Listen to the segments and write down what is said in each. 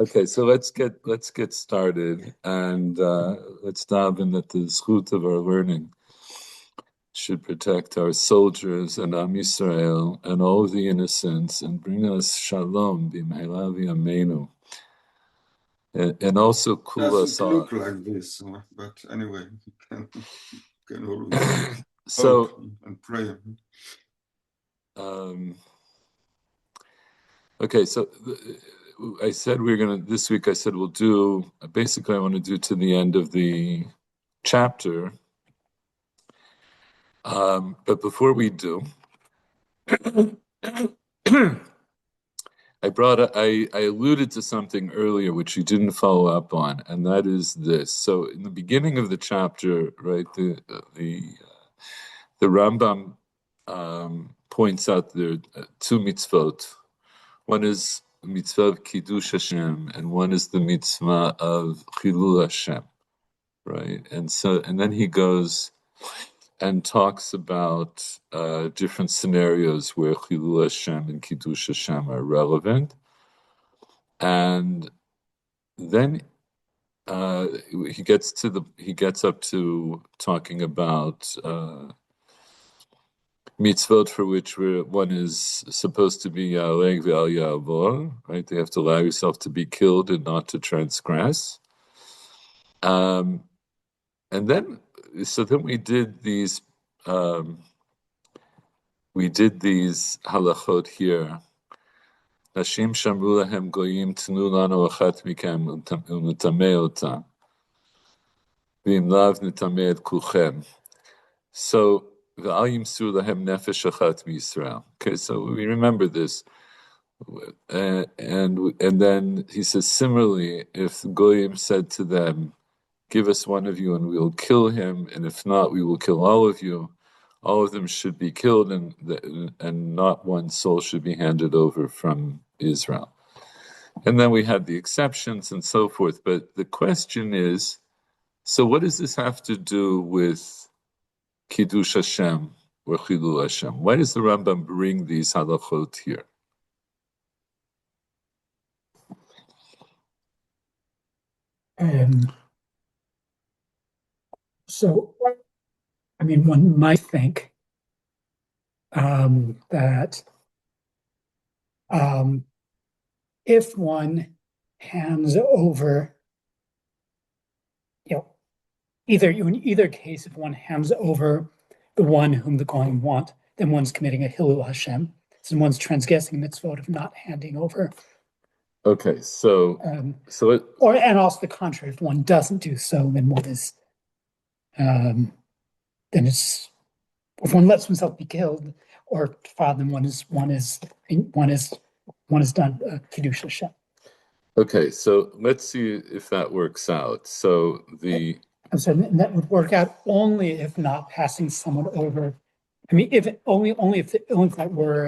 Okay, so let's get started, and let's dive in that the zchut of our learning should protect our soldiers and Am Yisrael and all of the innocents and bring us shalom b'mehela v'yameinu, and also cool us Doesn't off. look like this, but anyway, can always hope So, and pray. okay, so I said we're gonna this week. I said we'll do basically. I want to do to the end of the chapter. But before we do, I alluded to something earlier which you didn't follow up on, and that is this. So in the beginning of the chapter, right, the Rambam points out there are two mitzvot. One is the mitzvah of Kiddush Hashem, and one is the mitzvah of Chilul Hashem, right? And then he goes and talks about different scenarios where Chilul Hashem and Kiddush Hashem are relevant. And then he gets up to talking about mitzvot for which one is supposed to be Ya'aleh Ve'al Ya'avor, right? They have to allow yourself to be killed and not to transgress. And then we did these halachot here. Nashim shamru lahem goyim tnu lanu achat mikem u'netameh ota v'im lav netameh et kulchem. So v'al yimsu lahem nefesh achat miyisrael. Okay, so we remember this, and then he says similarly, if goyim said to them, "Give us one of you, and we will kill him, and if not, we will kill all of you." All of them should be killed, and not one soul should be handed over from Israel. And then we had the exceptions and so forth. But the question is, so what does this have to do with Kiddush Hashem or Chilul Hashem? Why does the Rambam bring these halachot here? So, I mean, one might think that if one hands over, in either case, if one hands over the one whom the Goyim want, then one's committing a Hilul Hashem. So one's transgressing mitzvot of not handing over. Okay, and also the contrary, if one doesn't do so, then one is, then it's, if one lets oneself be killed or filed, then one is done Kiddush Hashem. Okay, so let's see if that works out. So that would work out only if not passing someone over. I mean, if that were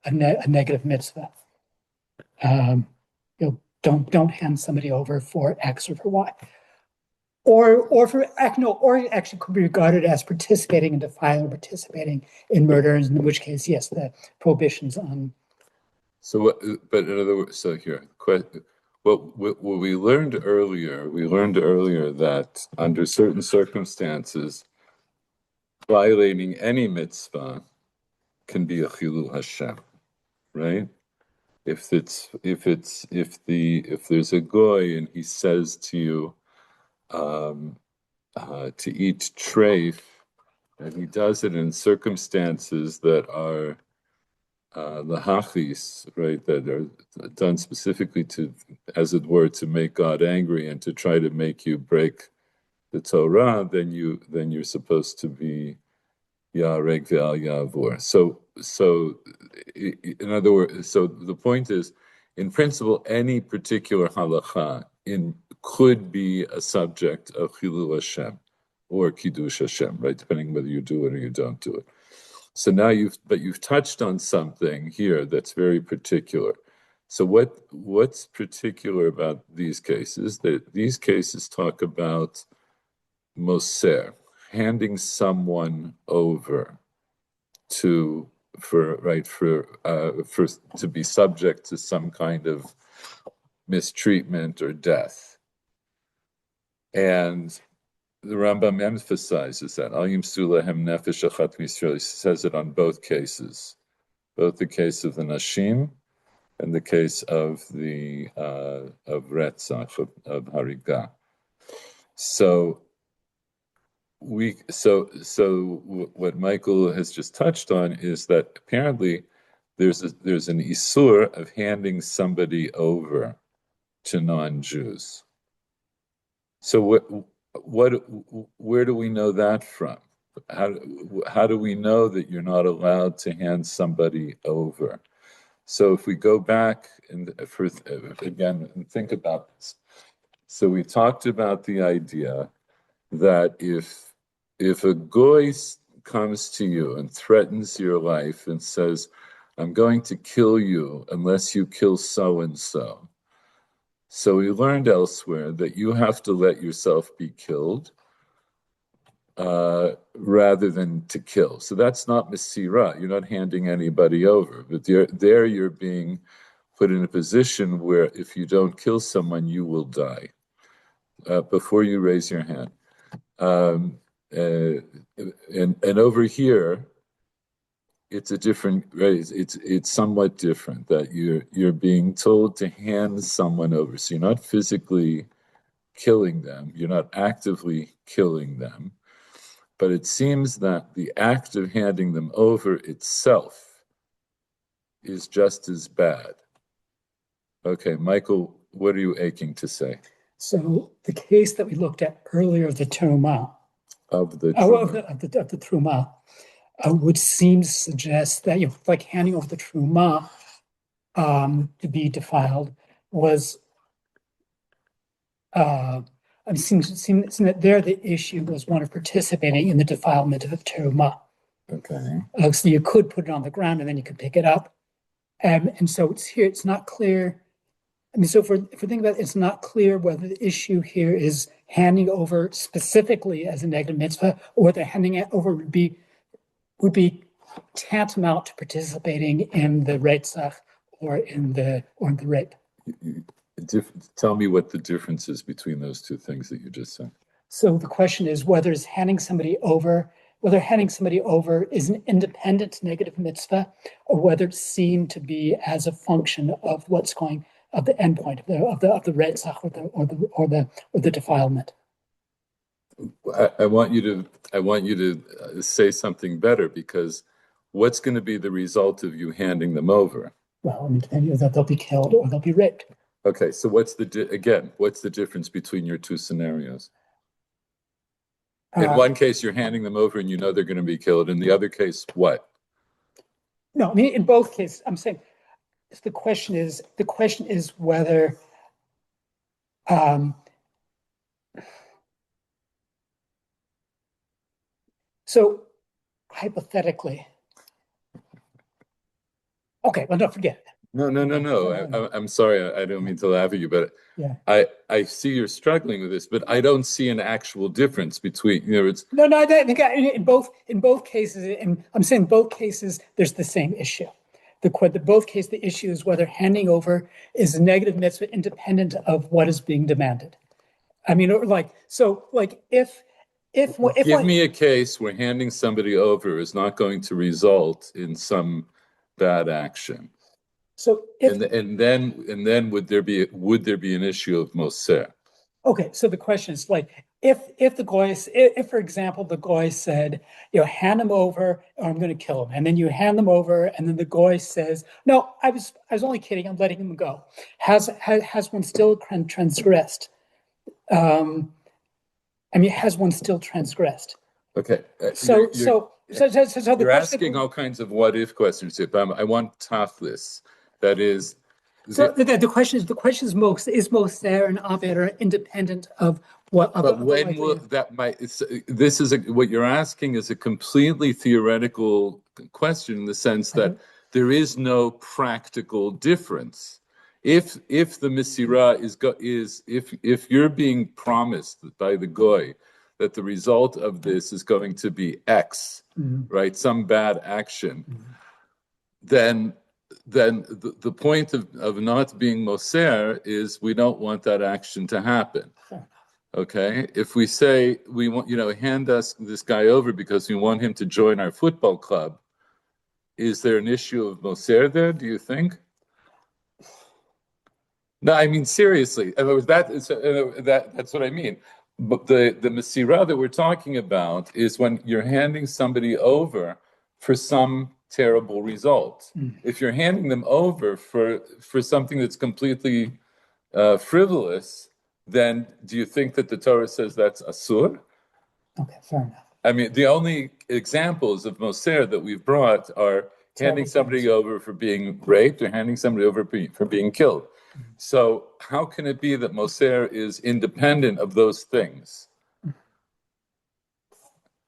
a negative mitzvah. Don't hand somebody over for X or for Y, or actually could be regarded as participating in defiling, participating in murder, in which case, yes, the prohibitions on. So what? But in other words, so here, what we learned earlier that under certain circumstances, violating any mitzvah can be a chilul Hashem, right? If there's a goy and he says to you to eat treif, and he does it in circumstances that are lahachis, right, that are done specifically to, as it were, to make God angry and to try to make you break the Torah, then you're supposed to be Ya'areg ve'al Ya'avor. So in other words, so the point is, in principle, any particular halacha could be a subject of Chilul Hashem or Kiddush Hashem, right? Depending whether you do it or you don't do it. So now you've touched on something here that's very particular. So what's particular about these cases? That these cases talk about moser, handing someone over to be subject to some kind of mistreatment or death. And the Rambam emphasizes that. Al yimsu lehem nefesh achat miyisrael. He says it on both cases, both the case of the Nashim and the case of the of Retzach, of Harigah. So what Michael has just touched on is that apparently there's an isur of handing somebody over to non-Jews. So where do we know that from? How do we know that you're not allowed to hand somebody over? So if we go back and think about this. So we talked about the idea that if a goy comes to you and threatens your life and says, I'm going to kill you unless you kill so-and-so. So we learned elsewhere that you have to let yourself be killed rather than to kill. So that's not Mesirah. You're not handing anybody over. But there you're being put in a position where if you don't kill someone, you will die. Before you raise your hand. And over here, it's a different, right? It's somewhat different that you're being told to hand someone over. So you're not physically killing them, you're not actively killing them, but it seems that the act of handing them over itself is just as bad. Okay, Michael, what are you aching to say? So the case that we looked at earlier, the Terumah, Of the Truma, would seem to suggest that like handing over the Truma to be defiled was seems that there the issue was one of participating in the defilement of the Terumah. Okay. So you could put it on the ground and then you could pick it up, and so it's not clear. I mean, so if we think about it, it's not clear whether the issue here is handing over specifically as a negative mitzvah, or whether handing it over would be tantamount to participating in the reitzach or in the rape. Tell me what the difference is between those two things that you just said. So the question is whether handing somebody over is an independent negative mitzvah, or whether it's seen to be as a function of of the endpoint of the reitzach or the defilement. I want you to say something better, because what's going to be the result of you handing them over? Well, I mean, depending on that they'll be killed or they'll be raped. Okay, so what's the difference between your two scenarios? In one case, you're handing them over and you know they're going to be killed. In the other case, what? No, I mean, in both cases, I'm saying the question is whether so hypothetically. Okay, well, don't forget it. No. I'm sorry. I don't mean to laugh at you, but yeah. I see you're struggling with this, but I don't see an actual difference between, it's. No, I think in both cases, and I'm saying both cases, there's the same issue. Both cases, the issue is whether handing over is a negative mitzvah independent of what is being demanded. I mean, give me a case where handing somebody over is not going to result in some bad action. So and then would there be an issue of moser? Okay, so the question is if for example the goy said, hand him over or I'm going to kill him, and then you hand them over, and then the goy says, no, I was only kidding, I'm letting him go. Has one still transgressed? Has one still transgressed? Okay. You're asking all kinds of what if questions. I want tachlis. That is. So the question is most there and Avera independent of what. But when will that what you're asking is a completely theoretical question, in the sense that there is no practical difference. If the Misirah is if you're being promised by the goy that the result of this is going to be X, right? Some bad action, then then the point of not being moser is we don't want that action to happen. Okay? If we say we want, hand us this guy over because we want him to join our football club, is there an issue of moser there, do you think? No, I mean seriously. That's what I mean. But the Masirah that we're talking about is when you're handing somebody over for some terrible result. If you're handing them over for something that's completely frivolous, then do you think that the Torah says that's asur? Okay, fair enough. I mean, the only examples of moser that we've brought are handing somebody over for being raped or handing somebody over for being killed. So how can it be that moser is independent of those things?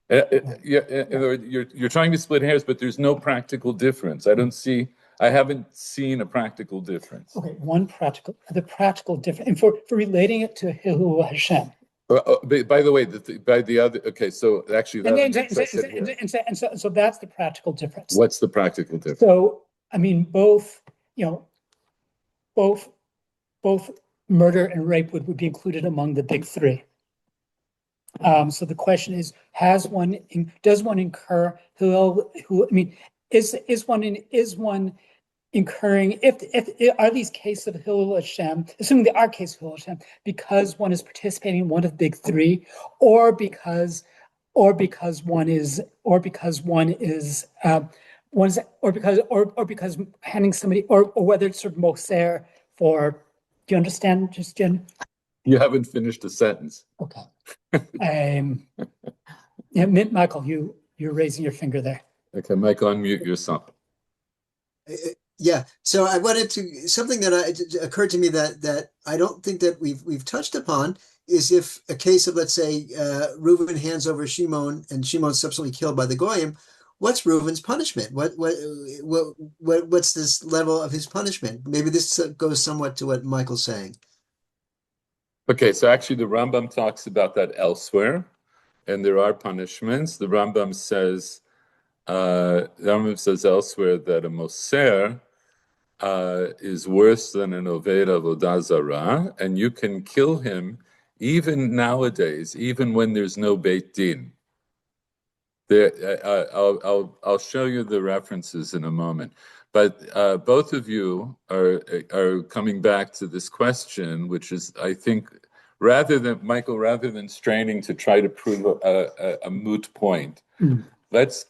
You're trying to split hairs, but there's no practical difference. I haven't seen a practical difference. Okay, the practical difference, and for relating it to Hilul Hashem. By the way, by the other, okay, so actually so that's the practical difference. What's the practical difference? So, I mean, both murder and rape would be included among the big three. So the question is, does one incur is one incurring, are these cases of Hilul Hashem, assuming they are cases of Hilul Hashem, because one is participating in one of the big three, or because handing somebody, or whether it's sort of moser for, do you understand, just Jen? You haven't finished a sentence. Okay. Michael, you're raising your finger there. Okay, Michael, unmute yourself. Yeah. So I wanted to, something that occurred to me that I don't think that we've touched upon is if a case of, let's say, Reuven hands over Shimon and Shimon's subsequently killed by the Goyim, what's Reuven's punishment? What's this level of his punishment? Maybe this goes somewhat to what Michael's saying. Okay, so actually the Rambam talks about that elsewhere, and there are punishments. The Rambam says elsewhere that a moser is worse than an oved avodah zarah, and you can kill him even nowadays, even when there's no beit din. I'll show you the references in a moment. But both of you are coming back to this question, which is, I think, rather than straining to try to prove a moot point, let's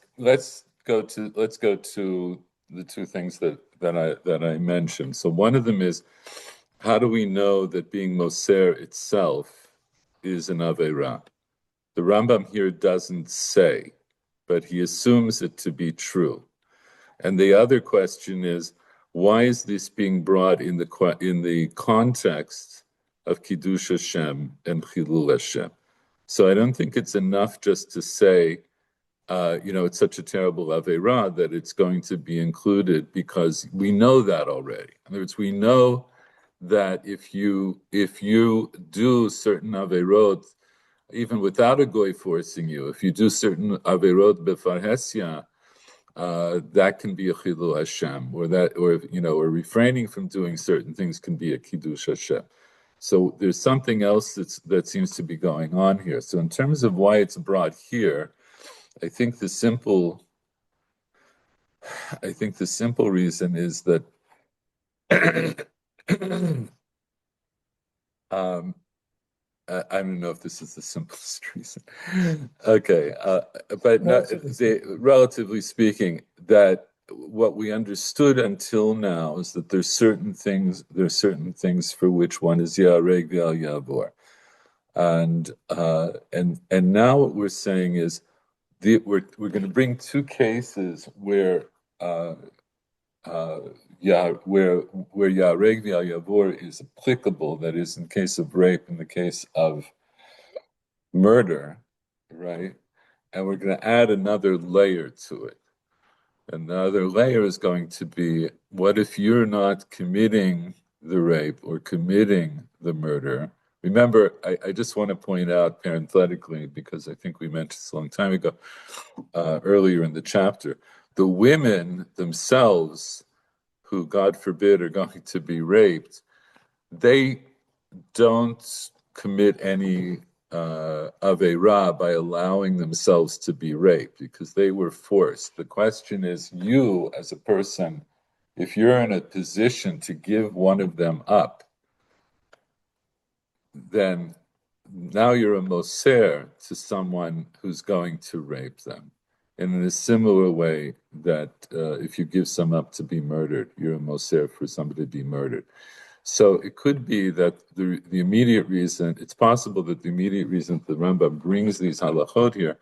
go to the two things that I mentioned. So one of them is, how do we know that being moser itself is an aveira? The Rambam here doesn't say, but he assumes it to be true. And the other question is, why is this being brought in the context of Kiddush Hashem and Chilul Hashem? So I don't think it's enough just to say, it's such a terrible Aveira that it's going to be included, because we know that already. In other words, we know that if you do certain Aveirot, even without a goy forcing you, if you do certain Aveirot befarhesia, that can be a Chilul Hashem, or refraining from doing certain things can be a Kiddush Hashem. So there's something else that seems to be going on here. So in terms of why it's brought here, I think the simple reason is that I don't know if this is the simplest reason. Okay, but relatively speaking, that what we understood until now is that there's certain things for which one is Yareg V'al Yavor, and now what we're saying is we're going to bring two cases where Yareg V'al Yavor is applicable, that is, in case of rape, in the case of murder, right? And we're going to add another layer to it. Another layer is going to be, what if you're not committing the rape or committing the murder? Remember, I just want to point out parenthetically, because I think we mentioned this a long time ago, earlier in the chapter, the women themselves who, God forbid, are going to be raped, they don't commit any Aveira by allowing themselves to be raped because they were forced. The question is, you as a person, if you're in a position to give one of them up, then now you're a moser to someone who's going to rape them. And in a similar way that if you give some up to be murdered, you're a moser for somebody to be murdered. So it could be that the immediate reason, it's possible that the immediate reason the Rambam brings these halachot here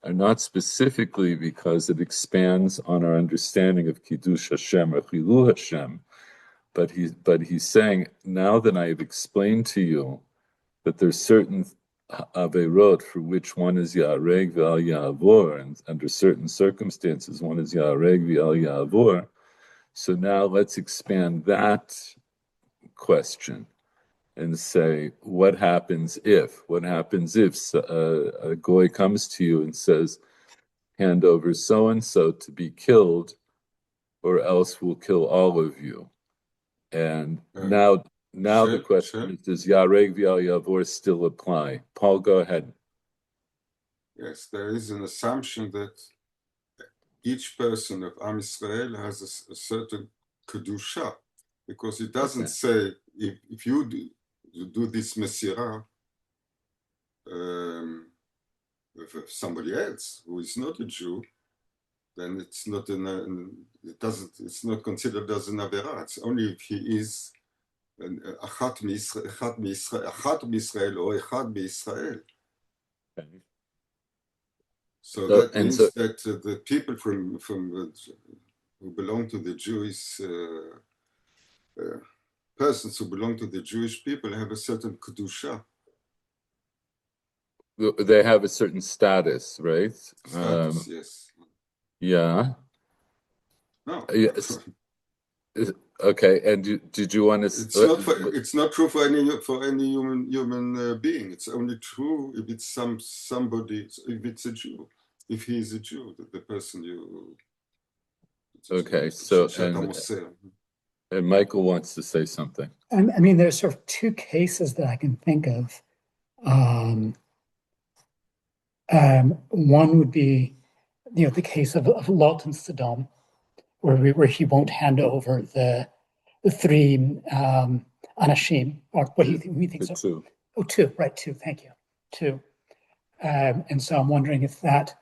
are not specifically because it expands on our understanding of Kiddush Hashem or Chilu Hashem, but he's saying, now that I have explained to you that there's certain Aveirot for which one is Ya'areg v'al Ya'avor, and under certain circumstances one is Ya'areg v'al Ya'avor, so now let's expand that question and say, what happens if a goy comes to you and says, hand over so-and-so to be killed, or else we'll kill all of you. And now the question is, does Yareg v'al Yavor still apply? Paul, go ahead. Yes, there is an assumption that each person of Am Yisrael has a certain kedusha, because it doesn't say if you do this mesirah with somebody else who is not a Jew, then it's not it's not considered as an avera. It's only if he is achat mi'Yisrael or echad b'Yisrael. So that means that the people from who belong to the Jewish persons who belong to the Jewish people have a certain kedusha. They have a certain status, right? Status, yes. Yeah. No. Yes. Okay. And did you want to? It's not true for any human being. It's only true if it's somebody. If it's a Jew. If he is a Jew, the person you. Okay. So and Michael wants to say something. I mean, there's sort of two cases that I can think of. One would be, the case of Lot and Sodom, where he won't hand over the three anashim, or what do you think so? Two. Oh, two, right? Two. Thank you. Two. And so I'm wondering if that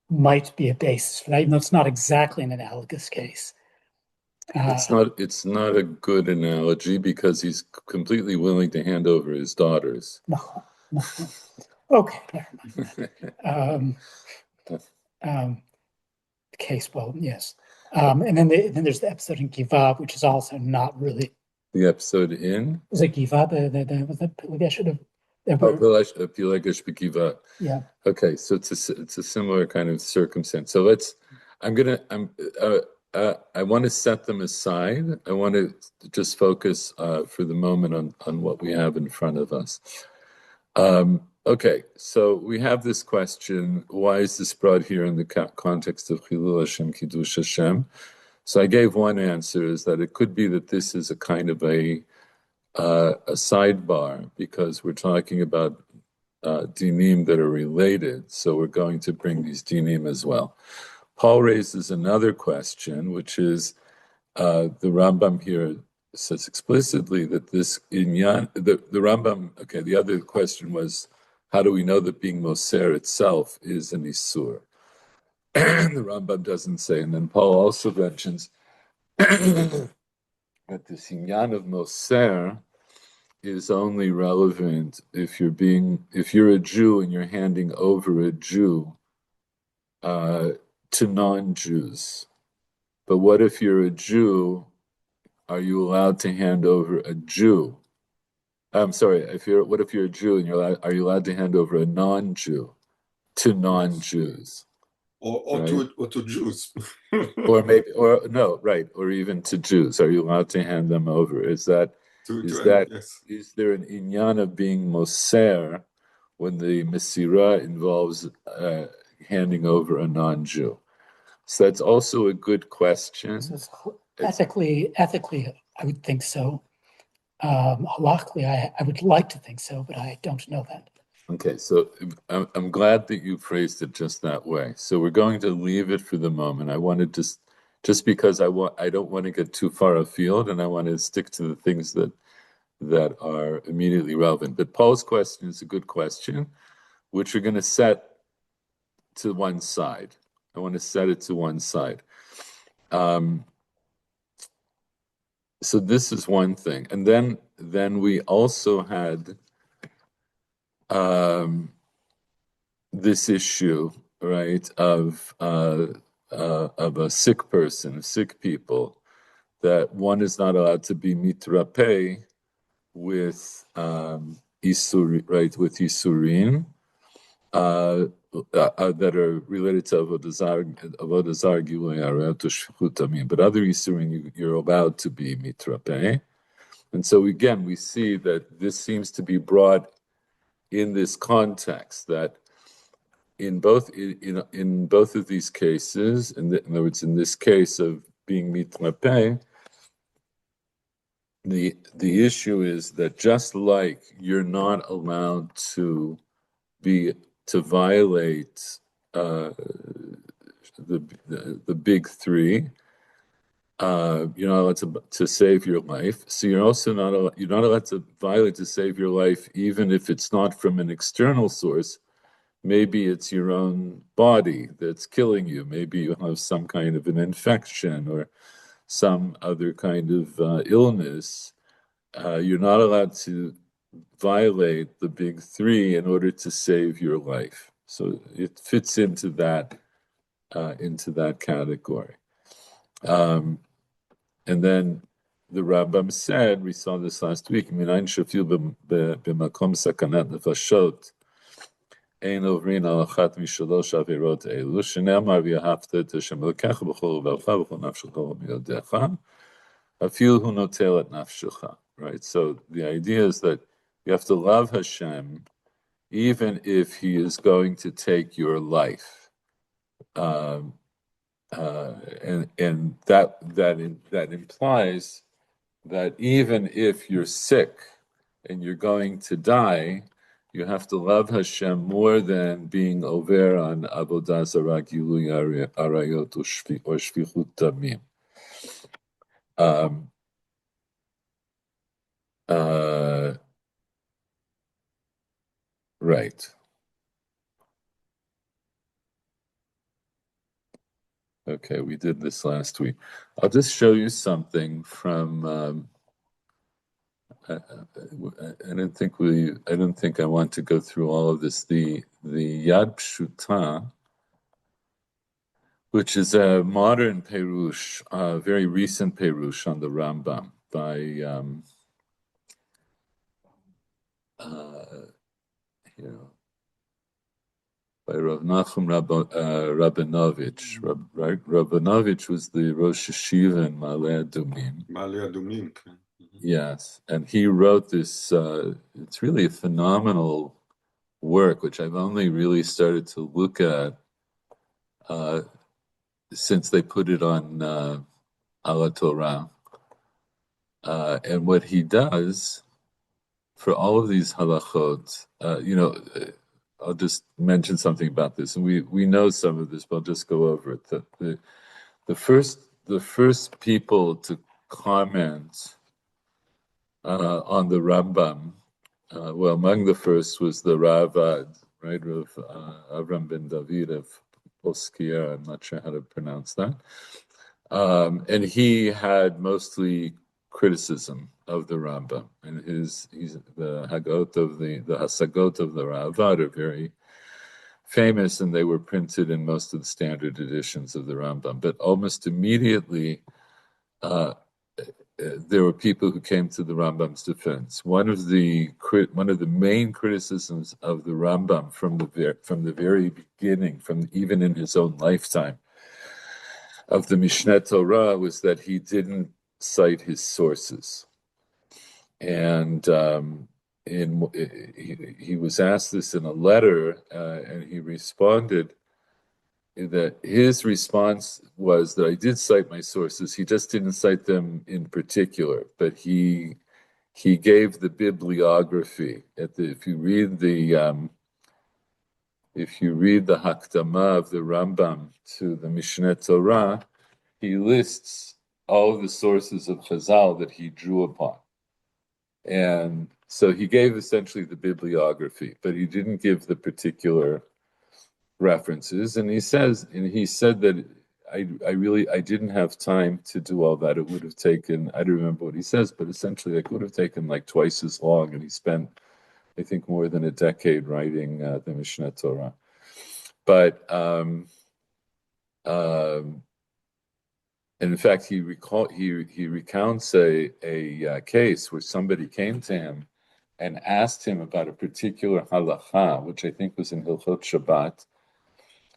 might be a basis for that, even though it's not exactly an analogous case. It's not a good analogy because he's completely willing to hand over his daughters. No. Okay, never mind. Case, well, yes. And then there's the episode in Giva, which is also not really. The episode in? Was it Giva? I should have. Pilegesh B'Giva. Yeah. Okay, so it's a similar kind of circumstance. So I want to set them aside. I want to just focus for the moment on what we have in front of us. Okay, so we have this question, why is this brought here in the context of Chilul Hashem, Kiddush Hashem? So I gave one answer, is that it could be that this is a kind of a sidebar, because we're talking about dinim that are related, so we're going to bring these dinim as well. Paul raises another question, which is the Rambam here says explicitly that this inyan, the Rambam, okay, the other question was, how do we know that being Moser itself is an Isur? The Rambam doesn't say, and then Paul also mentions that this inyan of Moser is only relevant if you're a Jew and you're handing over a Jew to non-Jews. But what if you're a Jew? Are you allowed to hand over a Jew? I'm sorry. What if you're a Jew and are you allowed to hand over a non-Jew to non-Jews? Or to Jews. Or even to Jews. Are you allowed to hand them over? Is there an inyan of being moser when the mesirah involves handing over a non-Jew? So that's also a good question. Ethically, I would think so. Halachically, I would like to think so, but I don't know that. Okay, so I'm glad that you phrased it just that way. So we're going to leave it for the moment. I wanted to just because I don't want to get too far afield, and I want to stick to the things that are immediately relevant. But Paul's question is a good question, which we're going to set to one side. I want to set it to one side. So this is one thing, and then we also had this issue, right, of a sick person, sick people, that one is not allowed to be mitrape with isur, right, with isurin that are related to avodah zarah, gilui arayot, shfichut damim. But other isurin you're allowed to be mitrape. And so again, we see that this seems to be brought in this context, that in both of these cases, in other words, in this case of being mitrape, the issue is that just like you're not allowed to violate the big three, you're not allowed to save your life. So you're also you're not allowed to violate to save your life, even if it's not from an external source. Maybe it's your own body that's killing you. Maybe you have some kind of an infection or some other kind of illness. You're not allowed to violate the big three in order to save your life. So it fits into that category. And then the Rambam said, we saw this last week, minayin shafil b'makom sakanat nefashot ein ovrin al achat mishalosh avirot elu shene'amar v'yahavta et Hashem Elokecha b'chol levavecha v'chol nafshecha v'miyodecha afil hu notel et nafshecha. Right. So the idea is that you have to love Hashem even if He is going to take your life. And that implies that even if you're sick and you're going to die, you have to love Hashem more than being over on avodah zarah, gilui arayot, or shfichut damim. Right. Okay, we did this last week. I'll just show you something from. I don't think I want to go through all of this. The Yad Pshuta, which is a modern Perush, a very recent Perush on the Rambam by by Rav Nachum Rabinovich. Rabinovich was the Rosh Yeshiva in Ma'ale Adumim. Ma'ale Adumim. Yes, and he wrote this. It's really a phenomenal work, which I've only really started to look at since they put it on Ala Torah. And what he does for all of these halachot, I'll just mention something about this, and we know some of this, but I'll just go over it. The first people to comment on the Rambam, well, among the first was the Ravad, right, of Avram ben David of Poskia. I'm not sure how to pronounce that, and he had mostly criticism of the Rambam, and the Hagot of the Hasagot of the Ravad are very famous, and they were printed in most of the standard editions of the Rambam. But almost immediately, there were people who came to the Rambam's defense. One of the main criticisms of the Rambam from the very beginning, from even in his own lifetime, of the Mishneh Torah was that he didn't cite his sources. And he was asked this in a letter, and he responded that his response was that I did cite my sources. He just didn't cite them in particular, but he gave the bibliography. If you read the Hakdama of the Rambam to the Mishneh Torah, he lists all of the sources of Chazal that he drew upon. And so he gave essentially the bibliography, but he didn't give the particular references. And he said that I didn't have time to do all that. It would have taken, I don't remember what he says, but essentially it would have taken like twice as long. And he spent, I think, more than a decade writing the Mishneh Torah. But and in fact, he recounts a case where somebody came to him and asked him about a particular halacha, which I think was in Hilchot Shabbat.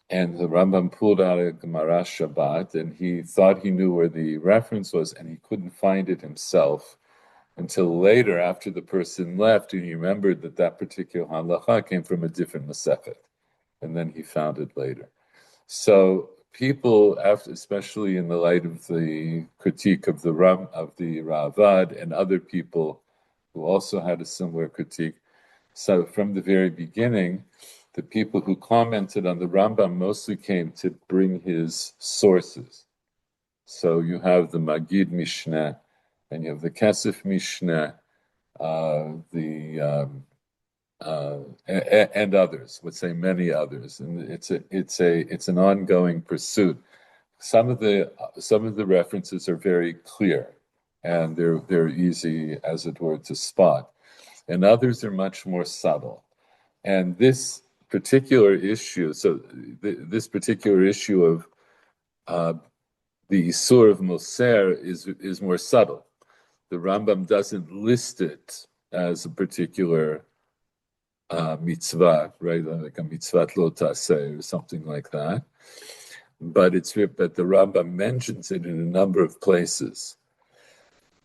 And the Rambam pulled out a Gemara Shabbat, and he thought he knew where the reference was, and he couldn't find it himself until later, after the person left, and he remembered that particular halacha came from a different Masechet, and then he found it later. So people, especially in the light of the critique of the Ravad and other people who also had a similar critique, so from the very beginning, the people who commented on the Rambam mostly came to bring his sources. So you have the Magid Mishneh, and you have the Kesef Mishneh, and others. Would say many others, and it's an ongoing pursuit. Some of the references are very clear, and they're easy, as it were, to spot, and others are much more subtle. And this particular issue, this particular issue of the Isur of Moser is more subtle. The Rambam doesn't list it as a particular mitzvah, right? Like a mitzvah lo taseh or something like that. But the Rambam mentions it in a number of places.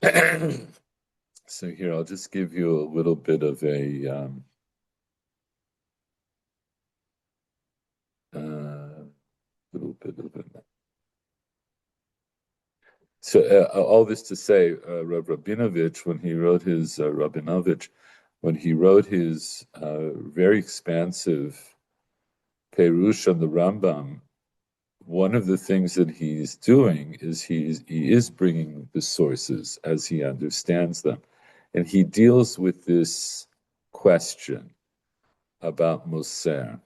So here, I'll just give you a little bit of a So all this to say, Rav Rabinovich, when he wrote his very expansive Perush on the Rambam, one of the things that he's doing is he is bringing the sources as he understands them, and he deals with this question about Moser.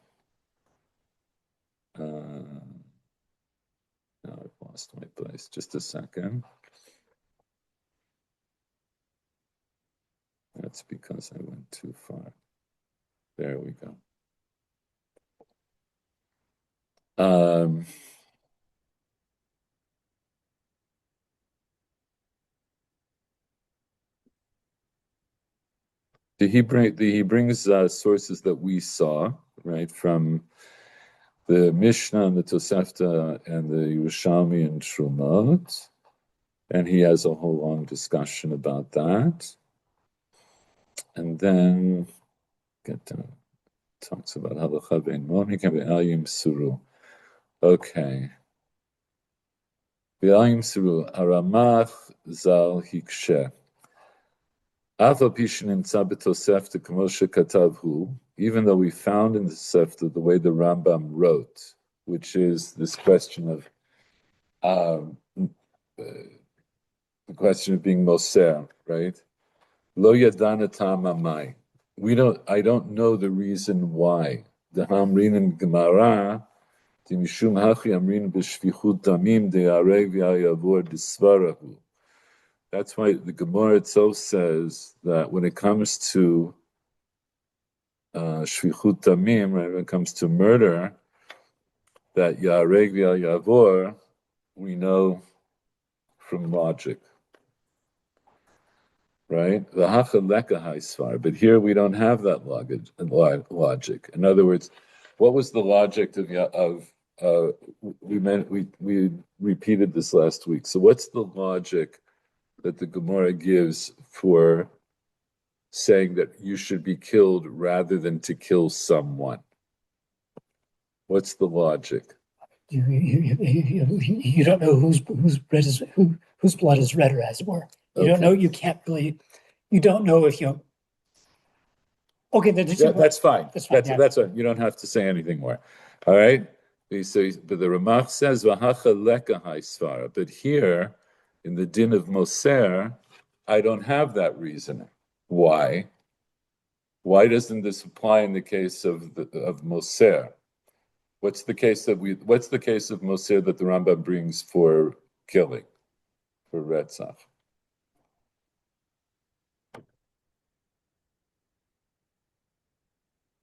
Now I've lost my place. Just a second. That's because I went too far. There we go. He brings sources that we saw, right, from the Mishnah and the Tosefta and the Yerushalmi and Trumot, and he has a whole long discussion about that. And then talks about halacha ve'en monika ve'ayim suru. Okay. Ve'ayim suru aramach zal hikshe. Even though we found in the Tosefta the way the Rambam wrote, which is this question of the question of being Moser, right? Lo yadana tamamai. I don't know the reason why. The Hamrin in Gemara, the Mishum Hachi Amrin b'shvichut damim de'arei v'ayavor disvarahu. That's why the Gemara itself says that when it comes to shvichut damim, right, when it comes to murder, that yareg v'yavor, we know from logic, right? The hachaleka haisvar, but here we don't have that logic. In other words, what was the logic of we repeated this last week. So what's the logic that the Gemara gives for saying that you should be killed rather than to kill someone? What's the logic? you don't know whose blood is redder, as it were. You don't know. You can't really. You don't know if you. Okay, that's fine. That's fine. That's fine. You don't have to say anything more. All right. So, but the Ramach says Vahacha leka haisvara. But here, in the din of Moser, I don't have that reasoning. Why? Why doesn't this apply in the case of Moser? What's the case of Moser that the Rambam brings for killing, for Retzach?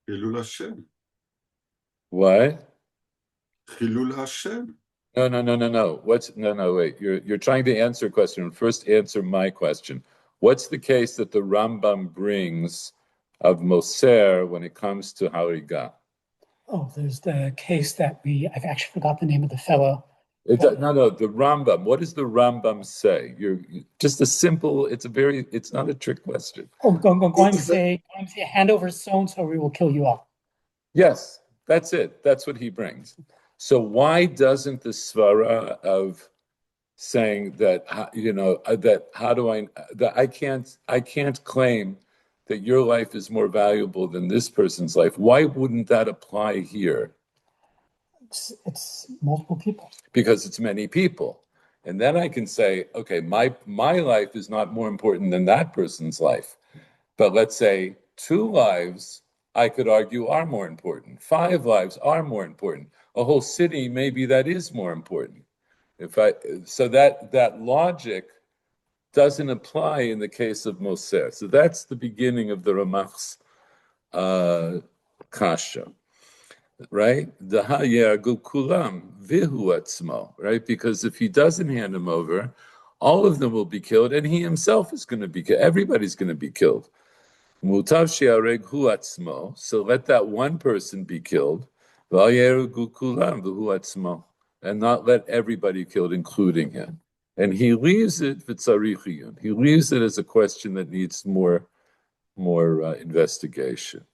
Chilul Hashem. What? Chilul Hashem. No. Wait. You're trying to answer a question. First, answer my question. What's the case that the Rambam brings of Moser when it comes to Harigah? Oh, there's the case that I've actually forgot the name of the fellow. The Rambam. What does the Rambam say? Just a simple. It's not a trick question. Oh, going to say, hand over stones, or we will kill you all. Yes, that's it. That's what he brings. So why doesn't the svara of saying that I can't claim that your life is more valuable than this person's life? Why wouldn't that apply here? It's multiple people. Because it's many people. And then I can say, okay, my life is not more important than that person's life. But let's say 2 lives, I could argue, are more important. 5 lives are more important. A whole city, maybe that is more important. So that logic doesn't apply in the case of Moser. So that's the beginning of the Ramach's kasha. Right? Right? Because if he doesn't hand him over, all of them will be killed, and he himself is going to be killed. Everybody's going to be killed. So let that one person be killed, and not let everybody killed, including him. And he leaves it He leaves it as a question that needs more investigation.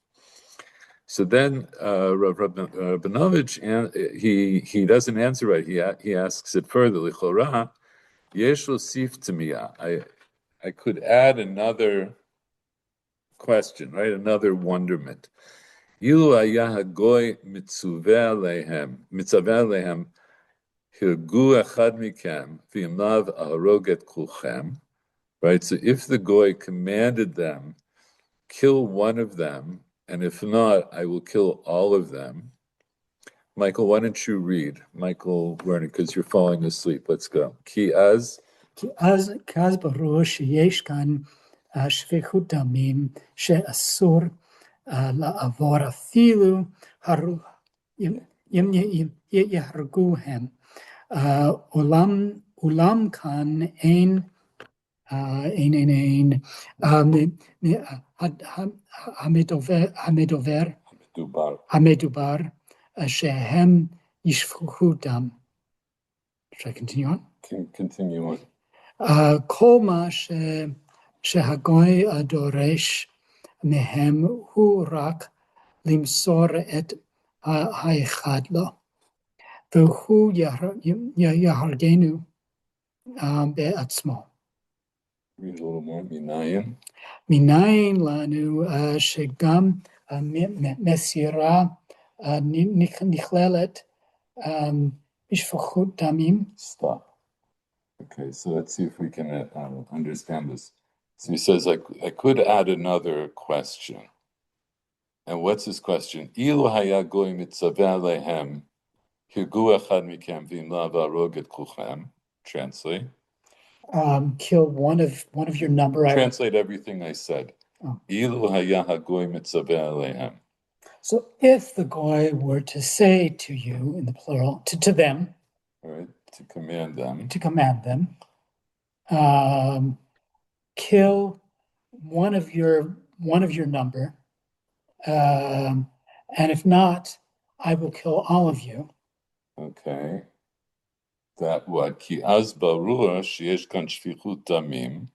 So then Rabinovich, he doesn't answer right. He asks it further. Lichora, yesh losif tamiyah. I could add another question, right? Another wonderment. Ilu hayah hagoy mitzuveh alehem hirgu echad mikem v'imlav aharog et kulchem. Right. So if the goy commanded them, kill one of them, and if not, I will kill all of them. Michael, why don't you read? Michael Werner, because you're falling asleep. Let's go. Ki az ברור שיש כאן שפיכות דמים שאסור לעבור אפילו אם יהרגוהם. אולם כאן אין המדובר שהם ישפכו דם. Should I continue on? Continue on. כל מה שהגוי דורש מהם הוא רק למסור את האחד לו, והוא יהרגנו בעצמו. Read a little more. מניין. מניין לנו שגם מסירה נכללת בשפיכות דמים. Stop. Okay, so let's see if we can understand this. So he says, I could add another question. And what's his question? Ilu haya goy mitzaveh alehem hirgu echad mikem v'imlav aharog et kulchem. Translate. Kill one of your number. Translate everything I said. Ilu haya hagoy mitzaveh alehem. So if the goy were to say to you, in the plural, to them, all right, to command them, kill one of your number, and if not, I will kill all of you. Okay. That what? Ki az barur sheyesh kan shfichut damim.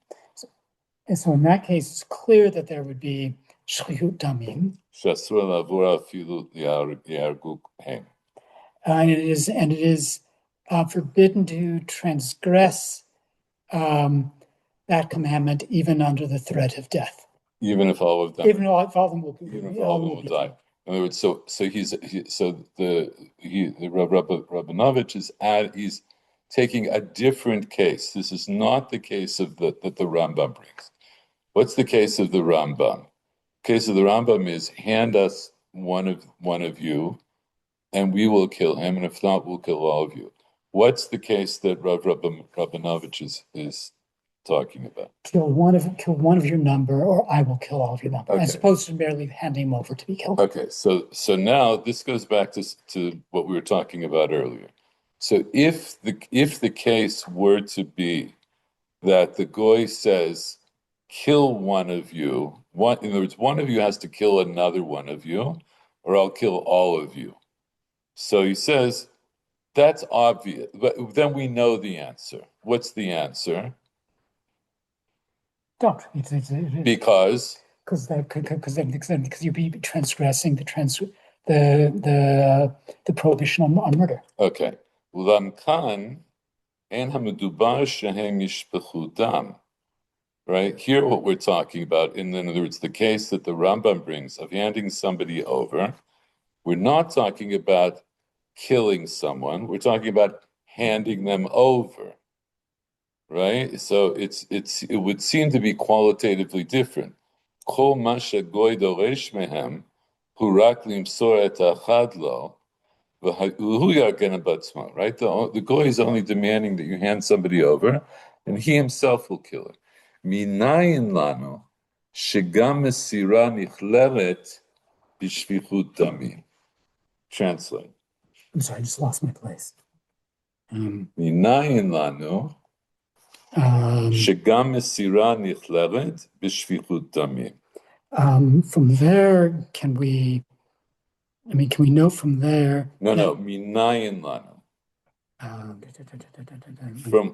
And so in that case, it's clear that there would be shfichut damim. Shasur lavur afilu yargu hem. and it is forbidden to transgress that commandment even under the threat of death. Even if all of them, Even if all of them will be, even if all of them will die. In other words, so Rabinovich he's taking a different case. This is not the case of that the Rambam brings. What's the case of the Rambam? The case of the Rambam is hand us one of you, and we will kill him, and if not, we'll kill all of you. What's the case that Rabinovich is talking about? Kill one of your number, or I will kill all of your number, Okay. as opposed to merely handing him over to be killed. Okay, so now this goes back to what we were talking about earlier. So if the case were to be that the goy says, kill one of you, in other words, one of you has to kill another one of you, or I'll kill all of you. So he says, that's obvious, but then we know the answer. What's the answer? Don't. Because you'd be transgressing the prohibition on murder. Okay. Lamkan en hamedubar shehem yishpechu dam. Right? Here what we're talking about, in other words, the case that the Rambam brings of handing somebody over, we're not talking about killing someone, we're talking about handing them over. Right? So it would seem to be qualitatively different. Kol ma shegoy doresh mehem hu rak limsor et achad lo. Right? The goy is only demanding that you hand somebody over, and he himself will kill him. Minayin lanu shegam mesira nichleret b'shfichut damim. Translate. I'm sorry, I just lost my place. Minayin lanu shegam mesira nichleret b'shfichut damim. From there, can we know from there? No, minayin lanu.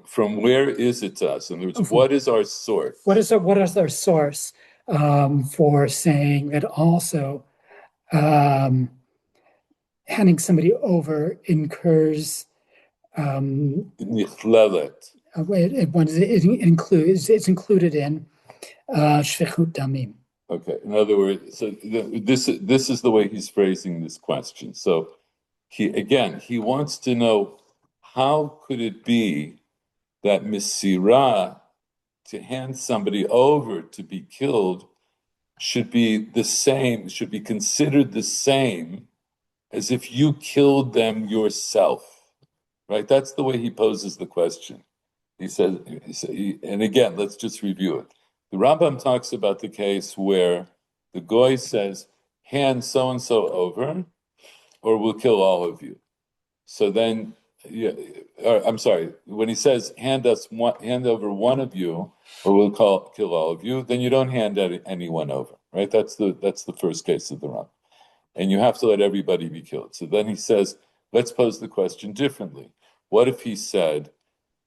From where is it to us? In other words, what is our source? What is our source for saying that also handing somebody over incurs Nichlelet. It's included in shfichut damim. Okay. In other words, so this is the way he's phrasing this question. So he wants to know, how could it be that misirah, to hand somebody over to be killed, should be considered the same as if you killed them yourself, right? That's the way he poses the question. He says, and again, let's just review it. The Rambam talks about the case where the goy says, hand so-and-so over, or we'll kill all of you. So then, I'm sorry, when he says, hand over one of you, or we'll kill all of you, then you don't hand anyone over, right? That's the first case of the Rambam. And you have to let everybody be killed. So then he says, let's pose the question differently. What if he said,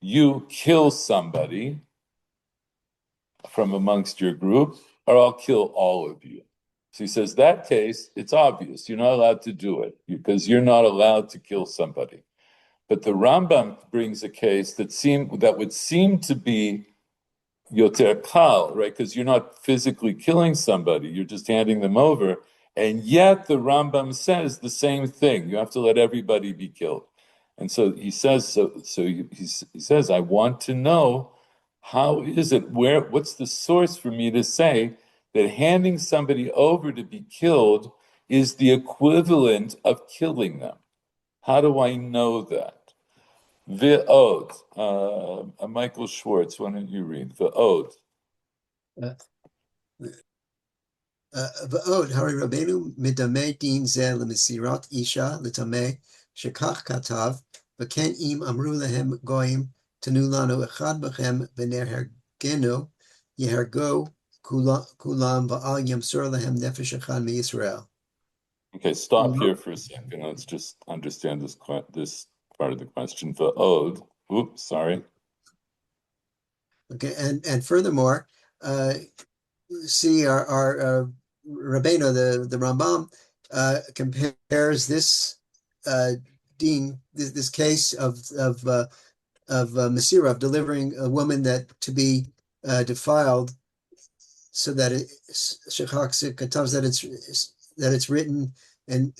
you kill somebody from amongst your group, or I'll kill all of you? So he says, that case, it's obvious. You're not allowed to do it because you're not allowed to kill somebody. But the Rambam brings a case that would seem to be yoter kal, right? Because you're not physically killing somebody, you're just handing them over. And yet the Rambam says the same thing. You have to let everybody be killed. And so he says, he says, I want to know, how is it, what's the source for me to say that handing somebody over to be killed is the equivalent of killing them? How do I know that? Ve'od. Michael Schwartz, why don't you read? Ve'od. ועוד, הרי רבנו מדמה דין זה למסירת אישה לטמא, שכך כתב, וכן אם אמרו להם גויים, תנו לנו אחד בכם ונהרגנו, יהרגו כולם, ואל ימסור להם נפש אחד מישראל. Okay, stop here for a second. Let's just understand this part of the question. Va'od. Oops, sorry. Okay, and furthermore, see our Rabbeinu, the Rambam, compares this din, this case of Masira, of delivering a woman that to be defiled, so that it's written and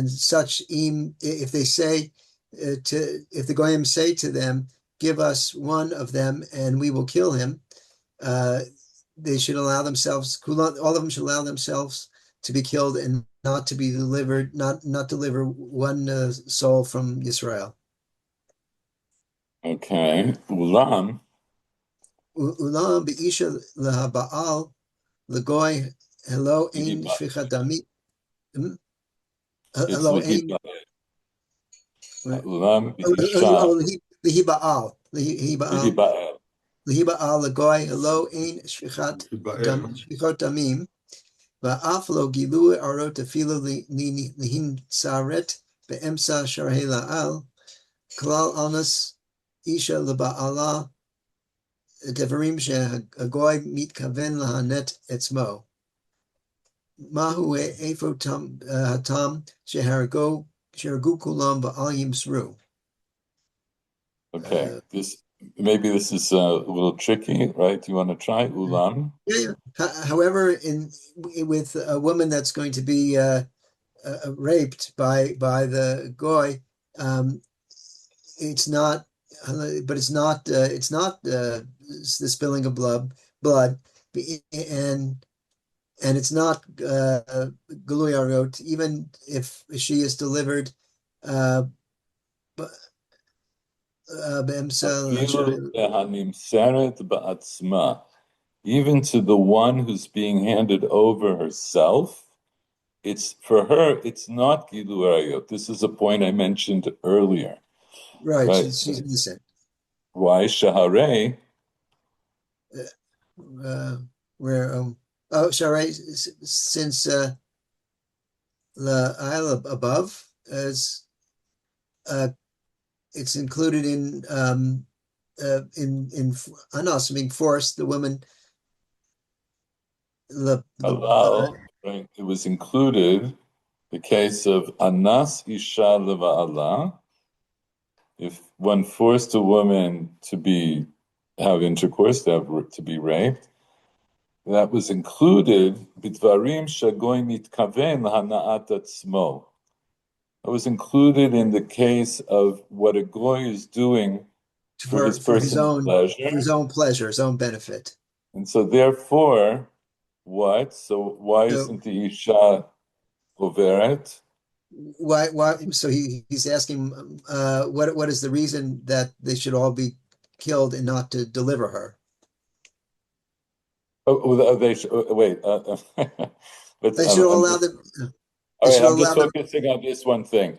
such. If they say if the goyim say to them, give us one of them and we will kill him, they should allow themselves. All of them should allow themselves to be killed and not to be delivered, not deliver one soul from Israel. Okay. Ulam. Ulam be'isha lehaba'al legoy hello ein shfichat damit. Hello ein. Ulam be'isha. Lehiba'al legoy hello ein shfichat damim. Va'af lo gilu arot afilu lihin saret be'emsa sharhei la'al klal anas isha leba'ala devarim she'agoy mitkaven lahanet etzmo. Mahu efo hatam shehargu kulam ba'al yimsru. Okay, this is a little tricky, right? Do you want to try ulam? Yeah. However, with a woman that's going to be raped by the goy, it's not the spilling of blood, and it's not Gului Arot, even if she is delivered even to the one who's being handed over herself. It's for her, it's not Gilu Arayot. This is a point I mentioned earlier. Right. She's innocent. Why Shaharei? Shaharei, since the aisle above as it's included in anas, being forced, the woman. Right. It was included the case of anas isha leva'ala. If one forced a woman to have intercourse, to be raped, that was included bidvarim shagoy mitkaven lahana'at atzmo. It was included in the case of what a goy is doing for his personal pleasure, for his own pleasure, his own benefit. And so, therefore, what? So, why isn't the isha overet? Why? So he's asking, what is the reason that they should all be killed and not to deliver her? They should wait. They should allow them. All right, I'm just focusing on this one thing.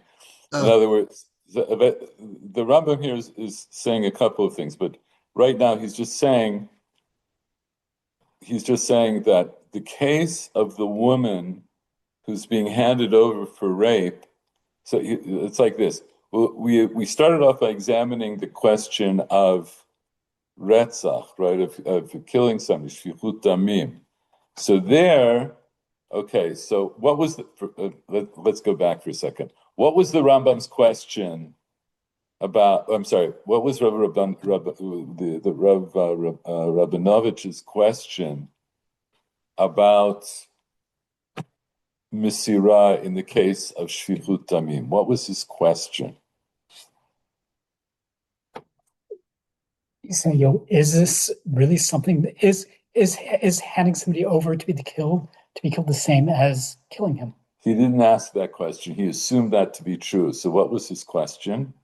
In other words, the Rambam here is saying a couple of things, but right now he's just saying that the case of the woman who's being handed over for rape. So it's like this. We started off by examining the question of retzach, right, of killing somebody, shfichut damim. So there, okay. So what was let's go back for a second. What was the Rambam's question about? I'm sorry. What was Rav Rabinovich's question about Misira in the case of Shfichut Damim? What was his question? He's saying, is this really something that is handing somebody over to be killed the same as killing him? He didn't ask that question. He assumed that to be true. So what was his question?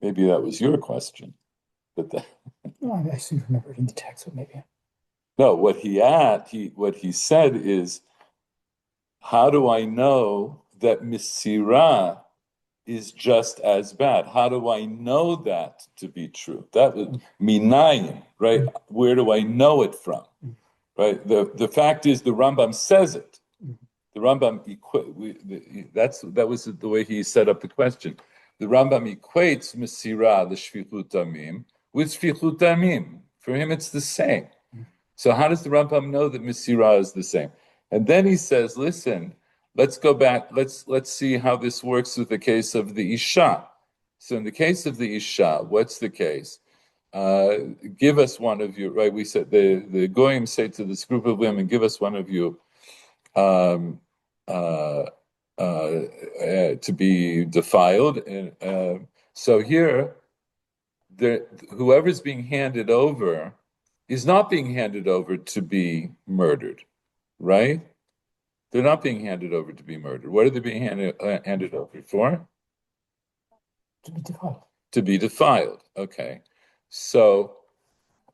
Maybe that was your question. But I seem to remember it in the text, but maybe. No, what he said is, how do I know that Misira is just as bad? How do I know that to be true? That was minayim, right? Where do I know it from? Right? The fact is, the Rambam says it. The Rambam that was the way he set up the question. The Rambam equates Misira, the Shfichut Damim, with Shfichut Damim. For him, it's the same. So how does the Rambam know that Misira is the same? And then he says, listen, let's go back, let's see how this works with the case of the Isha. So in the case of the Isha, what's the case? Give us one of you, right? We said the Goyim say to this group of women, give us one of you to be defiled. And so here, whoever's being handed over is not being handed over to be murdered, right? They're not being handed over to be murdered. What are they being handed over for? To be defiled. To be defiled. Okay. So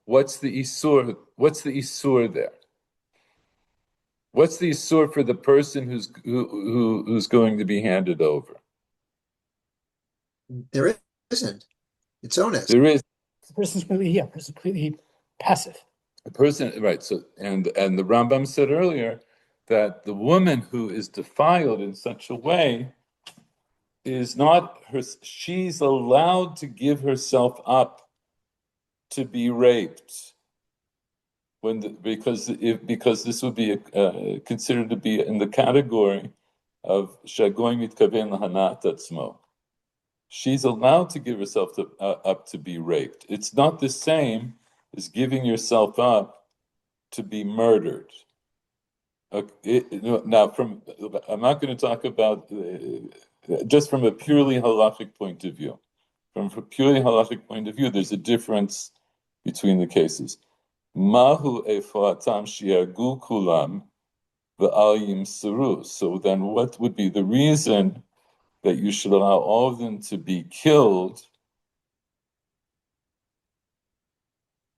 what's the isur? What's the isur there? What's the isur for the person who's going to be handed over? There isn't. It's onus. There is The person's completely passive. a person, right? So and the Rambam said earlier that the woman who is defiled in such a way is not her. She's allowed to give herself up to be raped because this would be considered to be in the category of shagoy mitkaven lahanat atzmo. She's allowed to give herself up to be raped. It's not the same as giving yourself up to be murdered. Now, I'm not going to talk about just from a purely halachic point of view. From a purely halachic point of view, there's a difference between the cases. Mahu efatam shiagu kulam v'al yimseru. So then, what would be the reason that you should allow all of them to be killed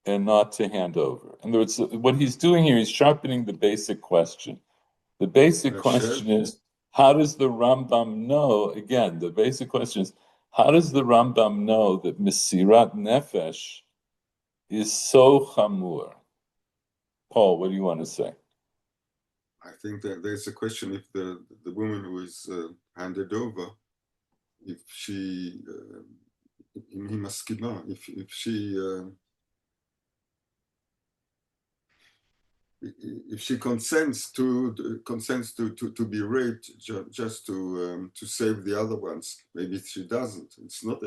and not to hand over? In other words, what he's doing here, he's sharpening the basic question. The basic question is, how does the Rambam know? Again, the basic question is, how does the Rambam know that Mesirat Nefesh is so chamur? Paul, what do you want to say? I think that there's a question if the woman who is handed over, if she if she consents to be raped just to save the other ones. Maybe she doesn't. It's not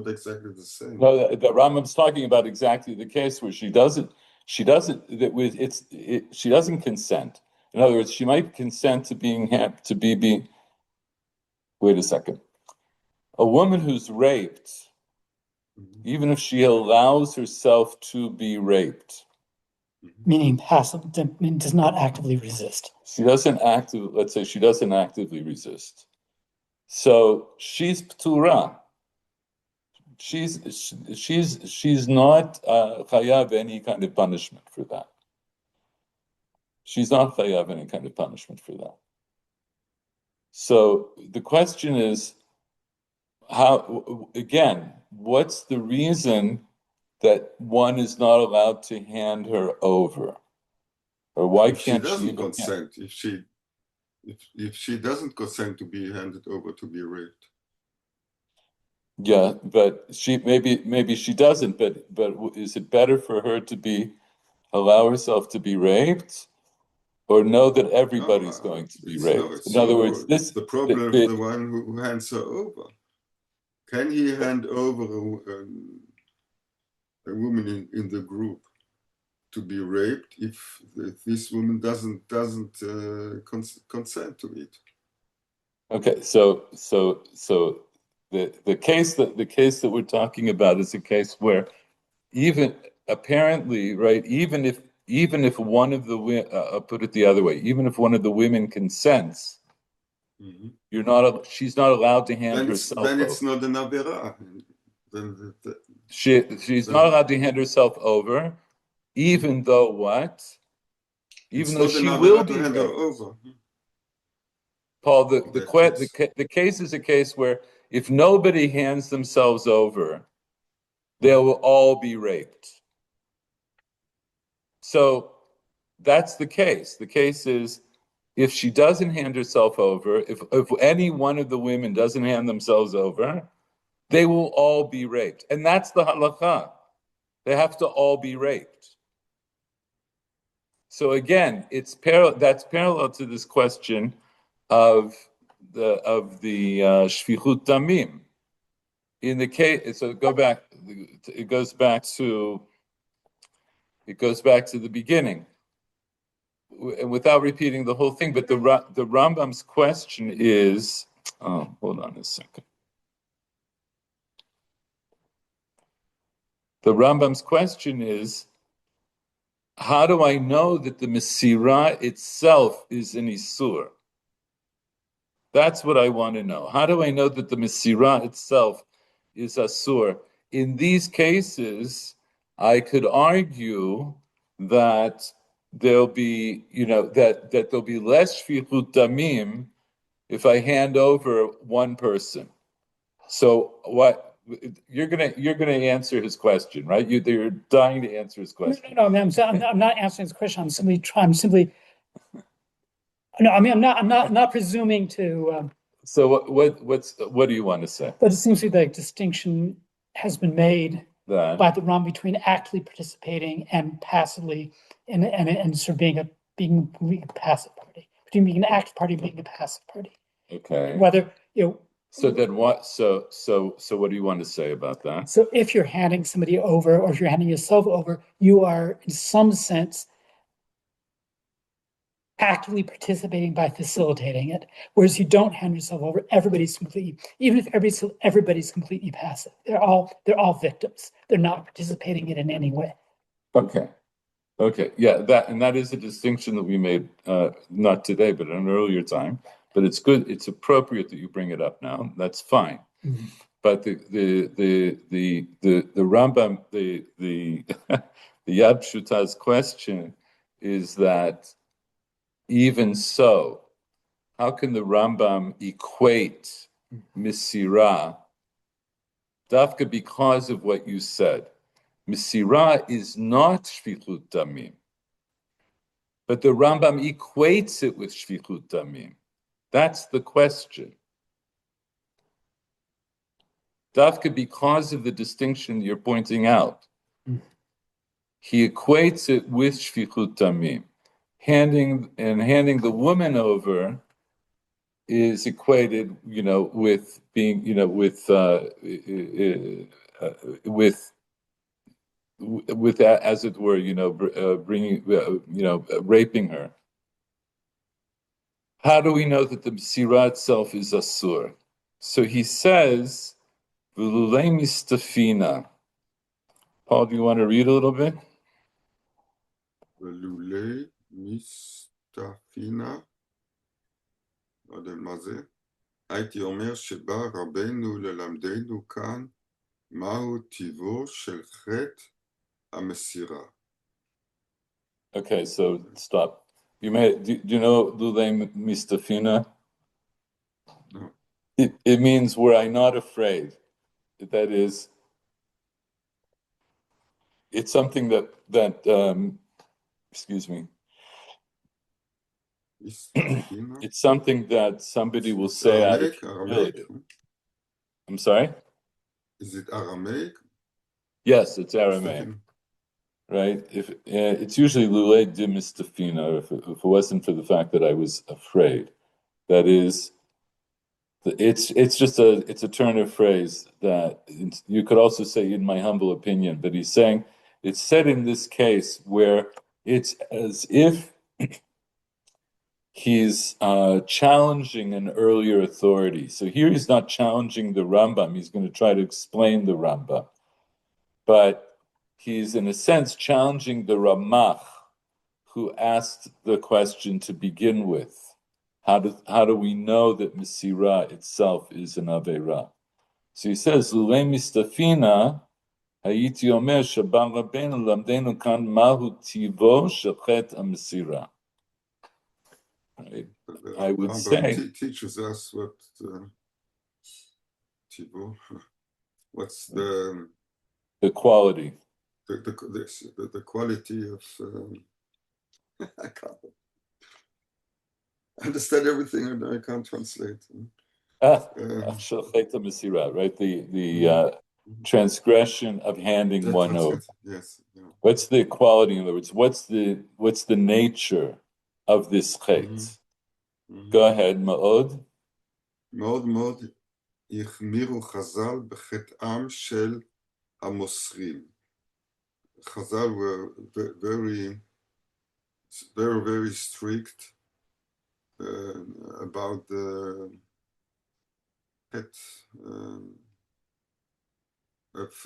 exactly the same. No, the Rambam's talking about exactly the case where she doesn't consent. In other words, she might consent to being. Wait a second. A woman who's raped, even if she allows herself to be raped, Meaning passive, does not actively resist. she doesn't actively resist. So she's p'tura. She's not chayav any kind of punishment for that. She's not chayav any kind of punishment for that. So the question is, what's the reason that one is not allowed to hand her over? Or why can't she even consent? If she doesn't consent to be handed over to be raped. Yeah, but maybe she doesn't. But is it better for her to allow herself to be raped, or know that everybody's going to be raped? In other words, the problem of the one who hands her over. Can he hand over a woman in the group to be raped if this woman doesn't consent to it? Okay, so the case that we're talking about is a case where even apparently, right, even if one of the I'll put it the other way, even if one of the women consents, she's not allowed to hand herself over. Then it's not an avera. She's not allowed to hand herself over, even though what? Even though she will be handed over. Paul, the case is a case where if nobody hands themselves over, they will all be raped. So that's the case. The case is if she doesn't hand herself over, if any one of the women doesn't hand themselves over, they will all be raped. And that's the halakha. They have to all be raped. So again, that's parallel to this question of the shfichut damim. In the case, so it goes back to the beginning, without repeating the whole thing. But the Rambam's question is, hold on a second. The Rambam's question is, how do I know that the Mesirah itself is an Isur? That's what I want to know. How do I know that the Mesirah itself is Asur? In these cases, I could argue that there'll be, that there'll be less shfichut damim if I hand over one person. So what? You're gonna answer his question, right? You're dying to answer his question. No, I'm not answering his question. I'm simply. No, I mean, I'm not presuming to. So what do you want to say? But it seems to be the distinction has been made That by the Ram between actively participating and passively, and sort of being a passive party, between being an active party and being a passive party. okay. Whether So then what? So what do you want to say about that? So if you're handing somebody over, or if you're handing yourself over, you are in some sense actively participating by facilitating it. Whereas you don't hand yourself over, everybody's completely, even if everybody's completely passive. They're all victims. They're not participating in it in any way. Okay. Yeah, that is a distinction that we made not today, but at an earlier time. But it's good. It's appropriate that you bring it up now. That's fine. Mm-hmm. But the Rambam, the Yad Pshuta's question is that even so, how can the Rambam equate Misirah, dafka, because of what you said? Misirah is not shfichut damim, but the Rambam equates it with shfichut damim. That's the question. Dafka, because of the distinction you're pointing out, he equates it with shfichut damim. Handing the woman over is equated, with being, with that, as it were, bringing, raping her. How do we know that the Mesirah itself is Asur? So he says, V'lulei mistafina. Paul, do you want to read a little bit? ולולא מסתפינה, לא יודע מה זה, הייתי אומר שבא רבנו ללמדנו כאן מהו טיבו של חטא המסירה. Okay, so stop. Do you know Lulei Mistafina? No. It means, were I not afraid. That is, it's something that excuse me. It's something that somebody will say out of humility. I'm sorry? Is it Aramaic? Yes, it's Aramaic. Right? If it's usually Lulei de Mistafina, if it wasn't for the fact that I was afraid. That is, it's just a turn of phrase that you could also say, in my humble opinion, but he's saying it's said in this case where it's as if he's challenging an earlier authority. So here he's not challenging the Rambam. He's going to try to explain the Rambam. But he's, in a sense, challenging the Ramach, who asked the question to begin with. How do we know that Mesirah itself is an Aveirah? So he says, Lulei mistafina, hayiti omer shaban rabbeinu lamdenu kan mahu tivo shel chet HaMesirah. I would say teaches us what tivo, what's the quality. The quality of I can't understand everything and I can't translate. Right? The transgression of handing one over. Yes. Yeah. What's the quality? In other words, what's the nature of this chet? Go ahead, Ma'od. מאוד מאוד החמירו חז"ל בחטאם של המוסרים. חז"ל were very strict about the pet of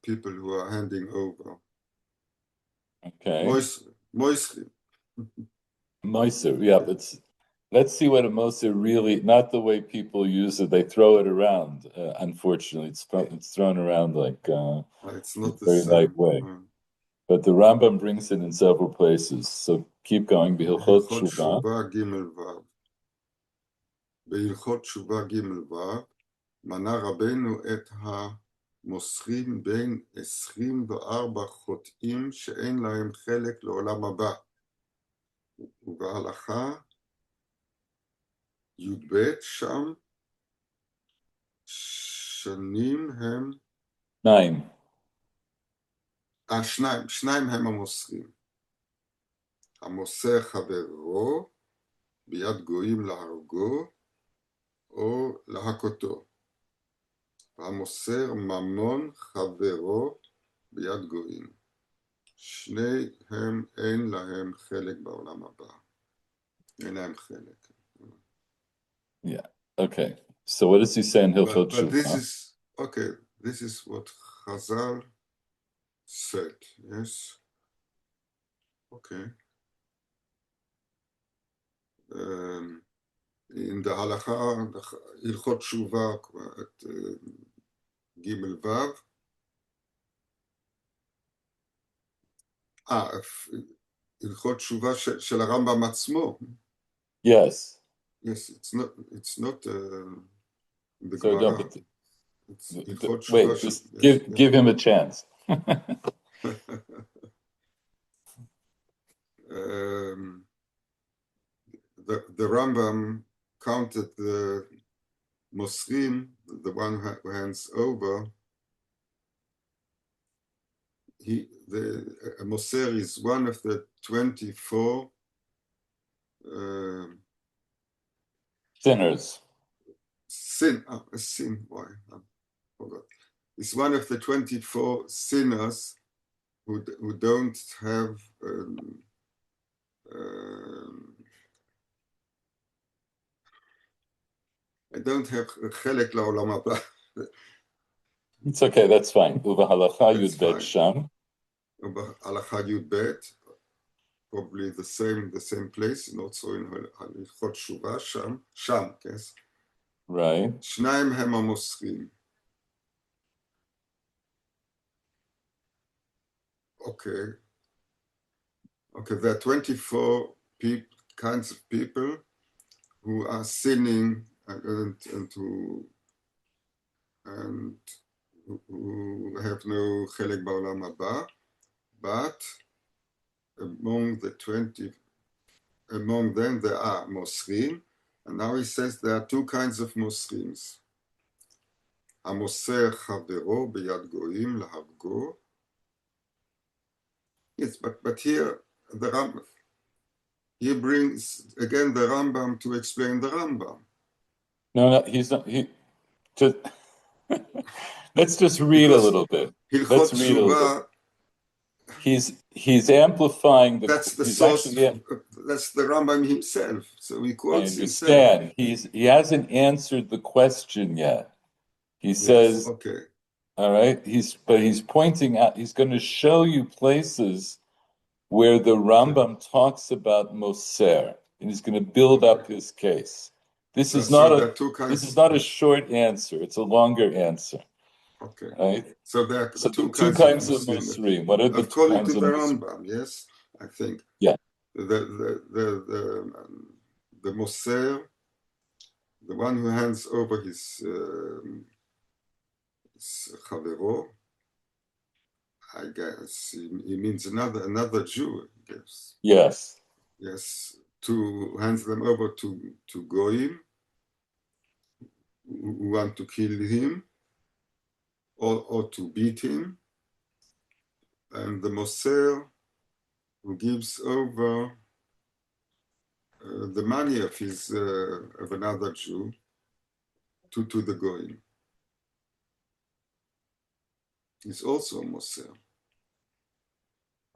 people who are handing over. Okay. Moisri. Moiser, yeah, let's see what a moiser really, not the way people use it. They throw it around. Unfortunately, it's thrown around like it's not the very same. light way. But the Rambam brings it in several places. So keep going. B'Hilchot Shuvah. בהלכות תשובה ג' ו' מנה רבנו את המוסרים בין 24 חוטאים שאין להם חלק לעולם הבא. ובהלכה י"ב שם שנים הם... שניים הם המוסרים. המוסר חברו ביד גויים להרגו או להכותו. והמוסר ממון חברו ביד גויים. שניהם אין להם חלק בעולם הבא. אין להם חלק. Yeah, okay. So what does he say in Hilchot Shuvah? But this is, okay, this is what Chazal said, yes? Okay. In the halacha, Hilchot Shuvah, at Gimel Vav. Hilchot Shuvah של הרמב"ם עצמו. Yes. Yes, it's not the So Gemara. Wait, just give him a chance. The Rambam counted the Mosrim, the one who hands over. The Moser is one of the 24 sinners. Sin, why? I forgot. It's one of the 24 sinners who don't have I don't have חלק לעולם הבא. It's okay, that's fine. Ubahalacha Yud Sham. Ubahalacha Yud, probably the same place, and also in Hilchot Shuvah, Sham, yes. Right. שניים הם המוסרים. Okay, there are 24 kinds of people who are sinning and who have no חלק בעולם הבא, but among them there are mosrim, and now he says there are two kinds of mosrims. המוסר חברו ביד גויים להרגו. Yes, but here the Rambam, he brings again the Rambam to explain the Rambam. No, he's not. Let's just read a little bit. Let's read a little bit. He's amplifying that's the source. That's the Rambam himself. So he quotes himself. I understand. He hasn't answered the question yet. He says, okay. All right. He's pointing out. He's going to show you places where the Rambam talks about Moser, and he's going to build up his case. This is not a short answer. It's a longer answer. Okay. Right? So there are two kinds of Mosrim. What are the two kinds of Mosrim? Rambam, yes, I think. Yeah. The Moser, the one who hands over his Chavero, I guess he means another Jew, I guess. Yes. Yes, to hand them over to Goyim who want to kill him or to beat him. and the Moser who gives over the money of of another Jew to the Goyim. He's also a Moser.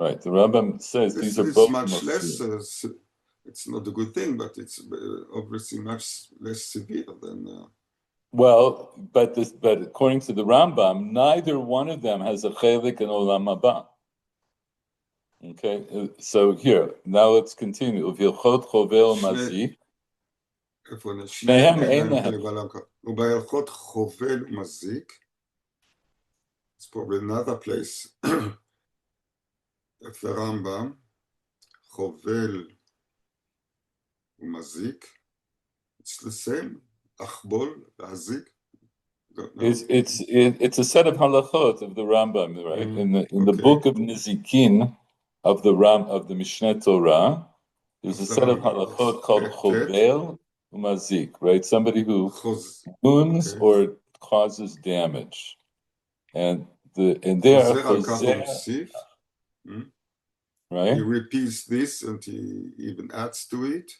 Right. The Rambam says This these are is both much less, Moser. it's not a good thing, but it's obviously much less severe than. Well, but according to the Rambam, neither one of them has a chelik in Olam Haba. Okay, so here, now let's continue. Uvilchot chovel mazik. שניהם אין אין להם להם. חלק בעולם ככה. ובהלכות חובל ומזיק, it's probably another place, if the Rambam, חובל ומזיק, it's the same, לחבול, להזיק. It's a set of halachot of the Rambam, right? In the okay. book of Nizikin of the Mishneh Torah, there's a set of halachot called chovel umazik, right? Somebody who wounds or causes damage, and there chozer, right? He repeats this and he even adds to it.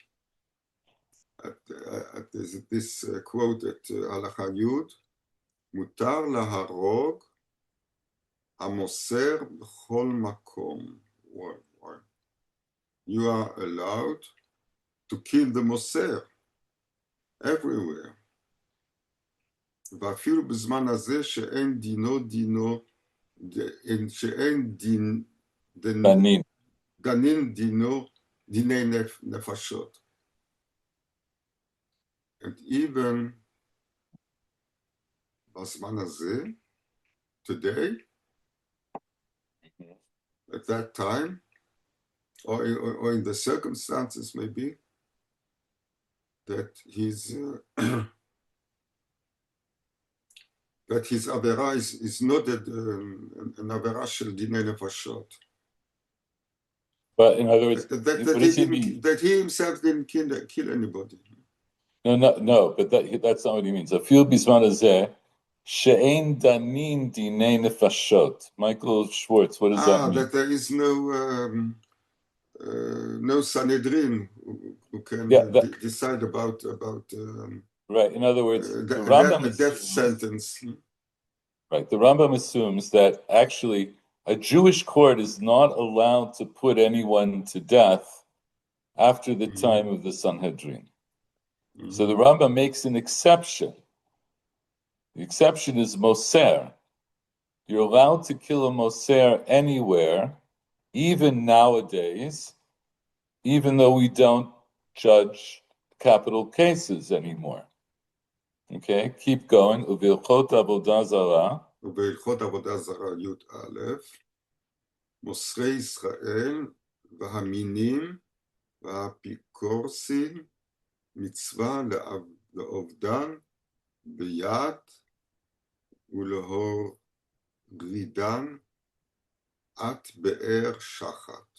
This quote at Halacha Yud, מותר להרוג המוסר בכל מקום. You are allowed to kill the מוסר everywhere. ואפילו בזמן הזה שאין גנין דיני נפשות. And even בזמן הזה, today, at that time, or in the circumstances maybe, that his avera is not an avera shel dinei nefashot. But in other words, that he himself didn't kill anybody. No, but that's not what he means. Afil bisman hazeh she'ein danin dinei nefashot. Michael Schwartz, what does that mean? That there is no Sanhedrin who can decide about right. In other words, the Rambam a death sentence. Right. The Rambam assumes that actually a Jewish court is not allowed to put anyone to death after the time of the Sanhedrin. So the Rambam makes an exception. The exception is Moser. You're allowed to kill a Moser anywhere, even nowadays, even though we don't judge capital cases anymore. Okay, keep going. Uvilchot avodah zarah. ובהלכות עבודה זרה י"א, מוסרי ישראל והמינים והאפיקורסים מצווה לעובדן ביד ולהורידן עד באר שחת.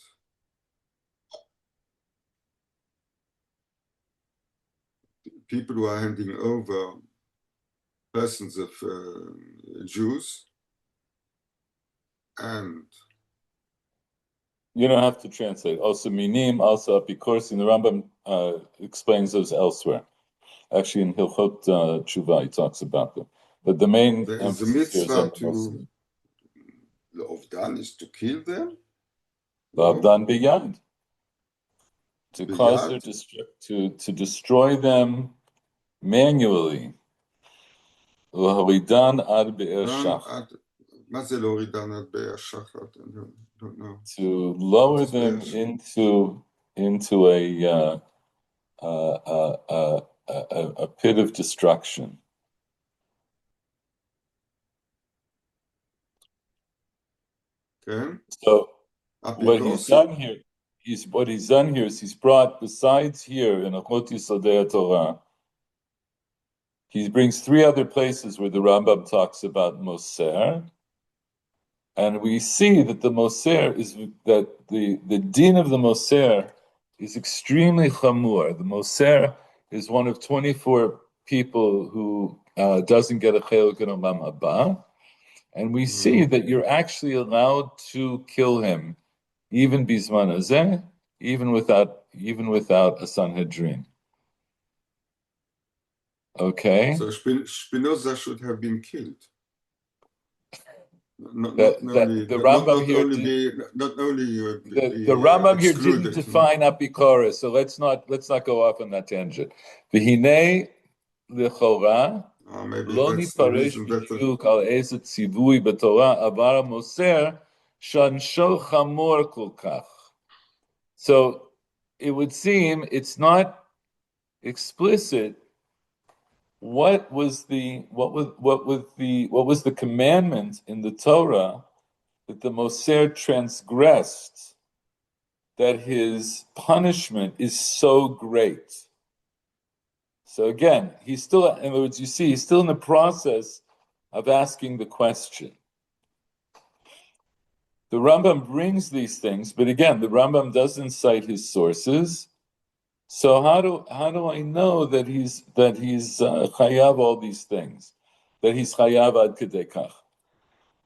People who are handing over persons of Jews, and you don't have to translate. Also minim, also apikorsim. The Rambam explains those elsewhere. Actually, in Hilchot Tshuva, he talks about them. But the main emphasis here is on the L'ovdan is to kill them. L'ovdan biyad. To cause their to destroy them manually. L'horidan ad be'er shachat. מה זה להורידן עד באר שחת? I don't know. To lower them into a pit of destruction. Okay. So what he's done here is he's brought, besides here in Achot Yisodei Torah, he brings three other places where the Rambam talks about Moser, and we see that the Moser is that the din of the Moser is extremely chamur. The Moser is one of 24 people who doesn't get a chelik in Olam Haba, And we see that you're actually allowed to kill him, even bisman hazeh, even without a Sanhedrin. Okay. So Spinoza should have been killed. Not The Rambam here the Rambam here didn't define apikora, so let's not go off on that tangent. V'hinei l'chora lo nitparesh b'diuk al ezet tzivui b'Torah avar moser shansho chamor kol kach. So it would seem it's not explicit what was the commandment in the Torah that the Moser transgressed, that his punishment is so great. So again, he's still, in other words, you see, he's still in the process of asking the question. The Rambam brings these things, but again, the Rambam doesn't cite his sources. So how do I know that he's chayav all these things, that he's chayav ad kedei kach?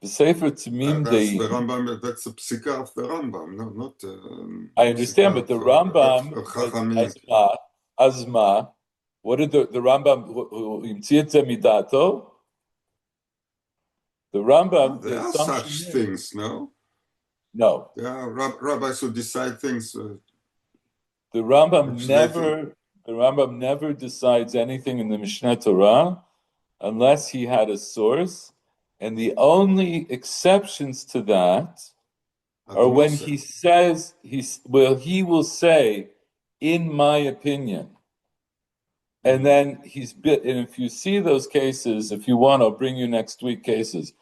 The Sefer Tamim That's Deim. the Rambam. That's the psika of the Rambam, not. I understand, but the Rambam Azma. What did the Rambam imtziyete midato? The Rambam. There are such things, no. No. There are rabbis who decide things. The Rambam never decides anything in the Mishneh Torah unless he had a source, and the only exceptions to that are when he says he will say, in my opinion, and then and if you see those cases, if you want, I'll bring you next week cases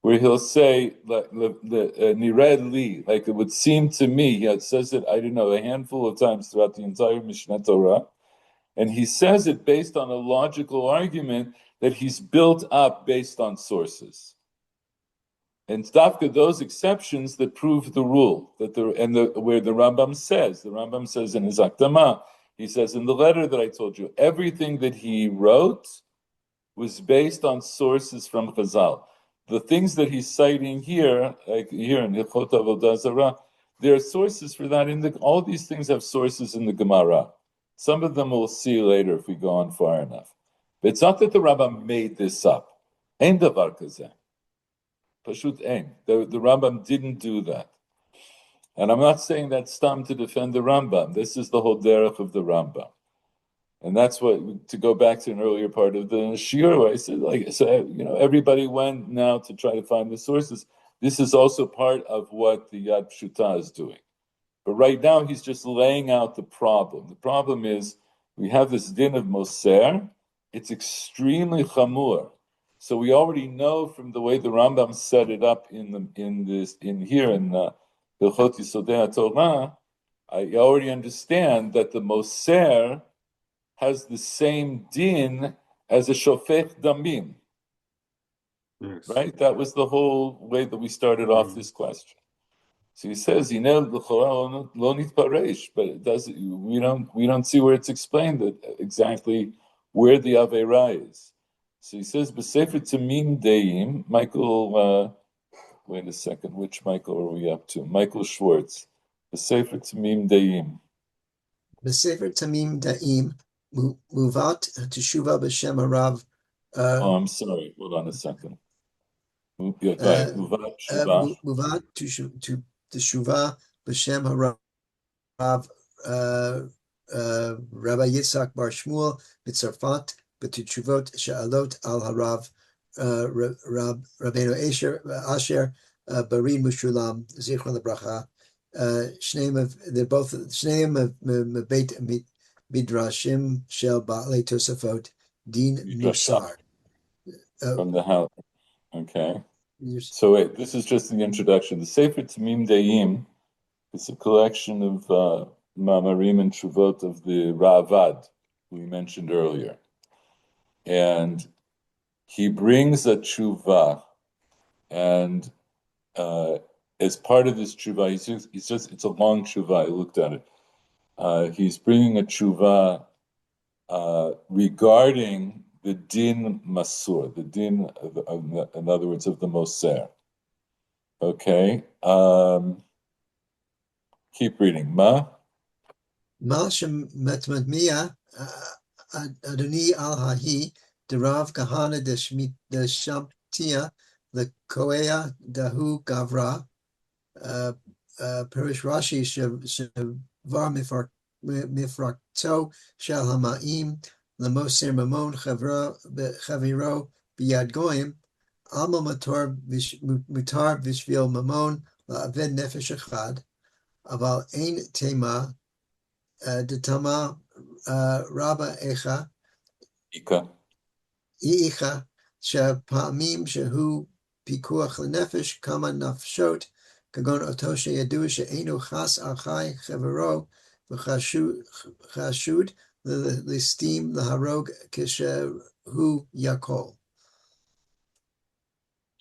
where he'll say, Nired li, like it would seem to me, he says it, I don't know, a handful of times throughout the entire Mishneh Torah, and he says it based on a logical argument that he's built up based on sources. And dafka those exceptions that prove the rule, where the Rambam says in his Akdama, he says in the letter that I told you, everything that he wrote was based on sources from Chazal. The things that he's citing here, like here in Hilchot Avodah Zarah, there are sources for that. All these things have sources in the Gemara. Some of them we'll see later if we go on far enough. But it's not that the Rambam made this up. Ein davar kazeh. Pashut ein. The Rambam didn't do that. And I'm not saying that stam to defend the Rambam. This is the whole derech of the Rambam. And that's what, to go back to an earlier part of the shiur, I said, everybody went now to try to find the sources. This is also part of what the Yad Pshuta is doing. But right now, he's just laying out the problem. The problem is, we have this din of Moser. It's extremely chamur. So we already know from the way the Rambam set it up in Hilchot Yisodei Torah, I already understand that the Moser has the same din as a shofech damim. Yes. Right? That was the whole way that we started off this question. So he says, lo nitparesh, but it doesn't. We don't see where it's explained that exactly where the Aveira is. So he says, b'sefer tamim deim. Michael, wait a second, which Michael are we up to? Michael Schwartz. B'sefer tamim deim. B'sefer tamim deim. Muvat teshuva b'shem harav. I'm sorry. Hold on a second. Muvat teshuva b'shem harav Rabbi Yitzhak Bar Shmuel b'Tzarfat b'teshuvot she'alot al harav Rabbeinu Asher Bari Mushulam Zichron lebracha. Shneim of Beit Midrashim Shel Ba'alei Tosafot Din Musar. From the house. Okay. So wait, this is just the introduction. The Sefer Tamim Deim is a collection of Mamarim and Shuvot of the Ravad, who we mentioned earlier. And he brings a tshuva, and as part of this tshuva, it's a long tshuva, I looked at it. He's bringing a tshuva regarding the din masur, the din, in other words, of the moser. Okay. Keep reading. Ma. מה שמתמיה אדוני על ההיא דרב כהנא דשמטיה לקויה דהו גברה פירוש רש"י שבר מפרקתו של המים למוסר ממון חברו ביד גויים, עלמא מותר בשביל ממון לאבד נפש אחד, אבל אין תימה דתמה רבה איכה שפעמים שהוא פיקוח לנפש כמה נפשות, כגון אותו שידוע שאינו חס על חי חברו וחשוד לסתים להרוג כשהוא יכול.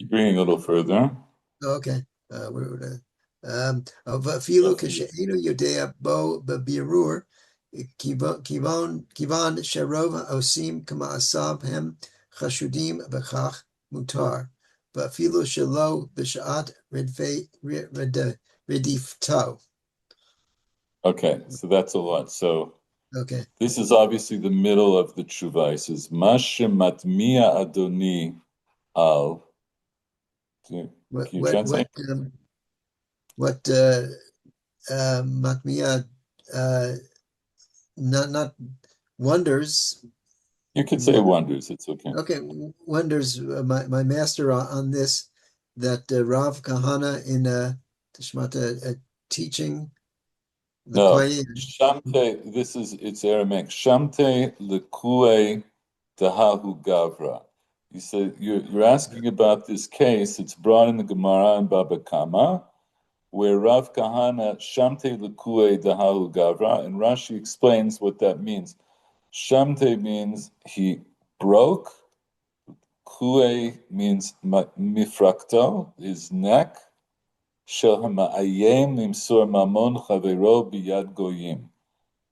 Keep reading a little further. Okay. ואפילו כשאינו יודע בו בבירור, כיוון שרוב העושים כמעשיו הם חשודים בכך מותר, ואפילו שלא בשעת רדיפתו. Okay, so that's a lot. So Okay. this is obviously the middle of the tshuva. It says, Ma shematmiya adoni al. Can you translate? What matmiya, not wonders. You could say wonders. It's okay. Okay, wonders. My master on this, that Rav Kahana in Tishmata teaching. No, Shamte. It's Aramaic. Shamte lekue dahahu gavra. You said you're asking about this case. It's brought in the Gemara and Baba Kama, where Rav Kahana Shamte lekue dahahu gavra, and Rashi explains what that means. Shamte means he broke. Kue means mifrakto, his neck. Shel ha'ma'ayem limsor mamon chavero biyad goyim.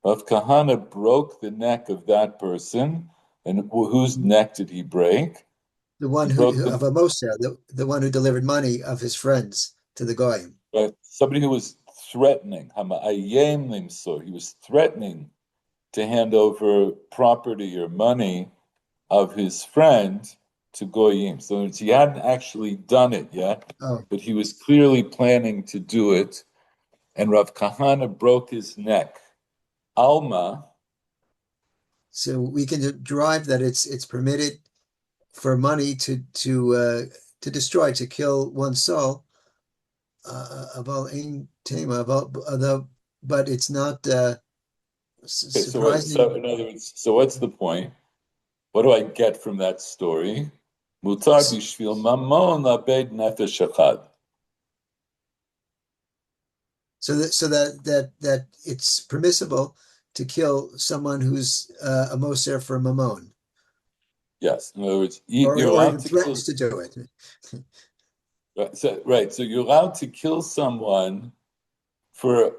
Rav Kahana broke the neck of that person, and whose neck did he break? The one of a Moser, the one who delivered money of his friends to the goyim. Right, somebody who was threatening. Ha'ma'ayem limsor. He was threatening to hand over property or money of his friend to goyim. So he hadn't actually done it yet, but he was clearly planning to do it. And Rav Kahana broke his neck. Alma. So we can derive that it's permitted for money to destroy, to kill one's soul. But it's not surprising. So in other words, so what's the point? What do I get from that story? Mutar bishvil mamon labed nefesh echad. So that it's permissible to kill someone who's a moser for mammon. Yes, in other words, or even threatens to do it. Right, so you're allowed to kill someone for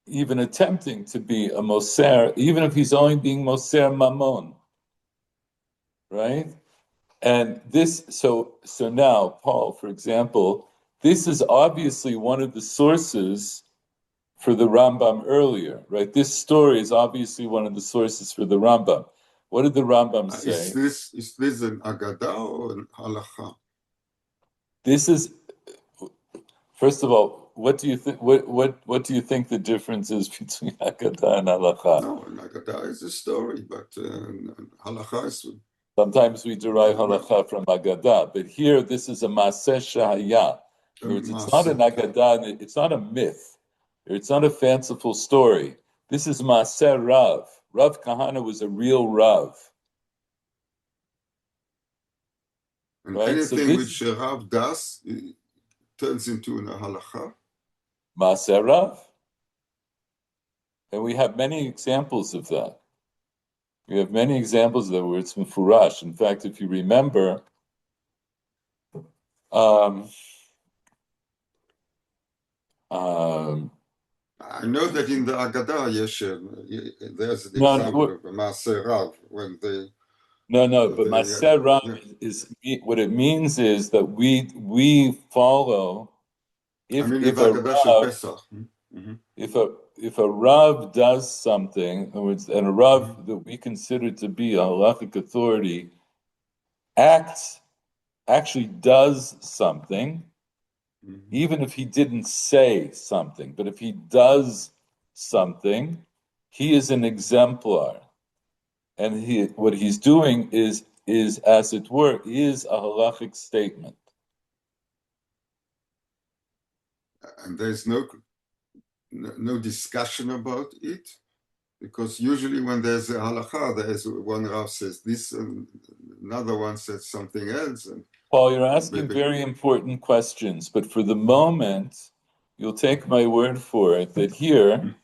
even attempting to be a moser, even if he's only being moser mammon. Right? And this, so now, Paul, for example, this is obviously one of the sources for the Rambam earlier, right? This story is obviously one of the sources for the Rambam. What did the Rambam say? Is this an Agada or an Halacha? This is, first of all, what do you think? What do you think the difference is between Agada and Halacha? No, an Agada is a story, but Halacha is. Sometimes we derive halacha from Agadah, but here this is a Maaseh Shahaya. In other words, it's not an Agadah, it's not a myth, it's not a fanciful story. This is Maaseh Rav. Rav Kahana was a real Rav. And right? Anything which Rav does turns into a halacha. Maaseh Rav. And we have many examples of that. We have many examples of that where it's mufurash. In fact, if you remember, I know that in the Agadah, there's an example of a Maaseh Rav when they No, no, So but they, Maser Rav yeah. is what it means is that we follow I mean, if with a Haggadah Shel Rav Pesach. Mhm. if a Rav does something, in other words, and a Mhm. Rav that we consider to be a halachic authority acts actually does something, Mhm. even if he didn't say something, but if he does something, he is an exemplar. And what he's doing is as it were, is a halachic statement. And there's no discussion about it, because usually when there's a halacha, there's one Rav says this and another one says something else. And Paul, you're asking maybe, very important questions, but for the moment, you'll take my word for it that here,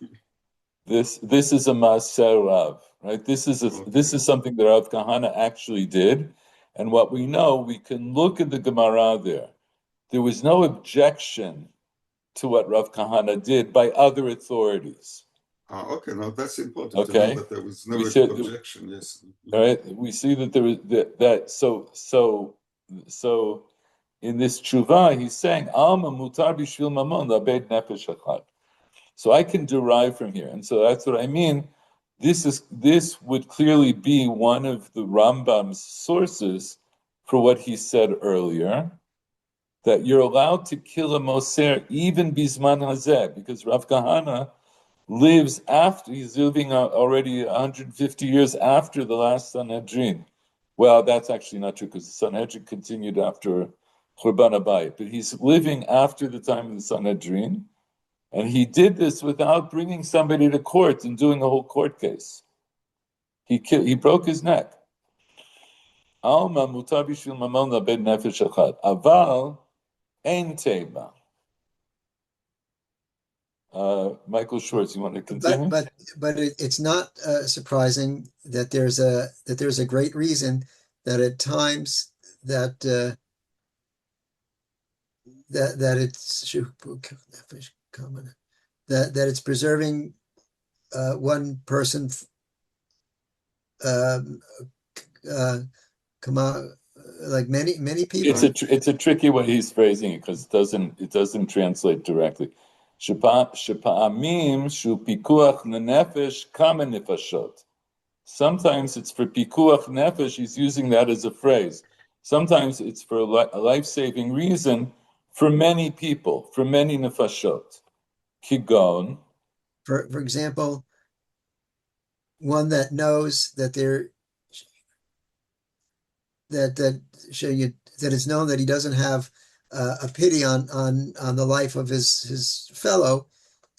this is a Maser Rav, right? This okay. is something that Rav Kahana actually did, and what we know, we can look at the Gemara there. There was no objection to what Rav Kahana did by other authorities. Okay, now that's important to know Okay, that there was we no said, objection. Yes. all right. We see that there was that. So in this tshuva, he's saying Alma mutar bishvil mamon labed nefesh achad. So I can derive from here, and so that's what I mean. This would clearly be one of the Rambam's sources for what he said earlier, that you're allowed to kill a moser even bisman hazeh, because Rav Kahana lives after, he's living already 150 years after the last Sanhedrin. Well, that's actually not true, because the Sanhedrin continued after Churban Abayit, but he's living after the time of the Sanhedrin, and he did this without bringing somebody to court and doing a whole court case. He broke his neck. Alma mutar bishvil mamon labed nefesh achad. Aval ein tema. Michael Schwartz, you want to But continue? it's not surprising that there's a great reason that at times that it's that it's preserving one person um, uh, like many people. It's a tricky way he's phrasing it because it doesn't translate directly. Shepa'amim shu pikuach nenefesh kama nefashot. Sometimes it's for pikuach nefesh. He's using that as a phrase. Sometimes it's for a life-saving reason for many people, for many nefashot. Kigon. For example, one that knows that that it's known that he doesn't have a pity on the life of his fellow,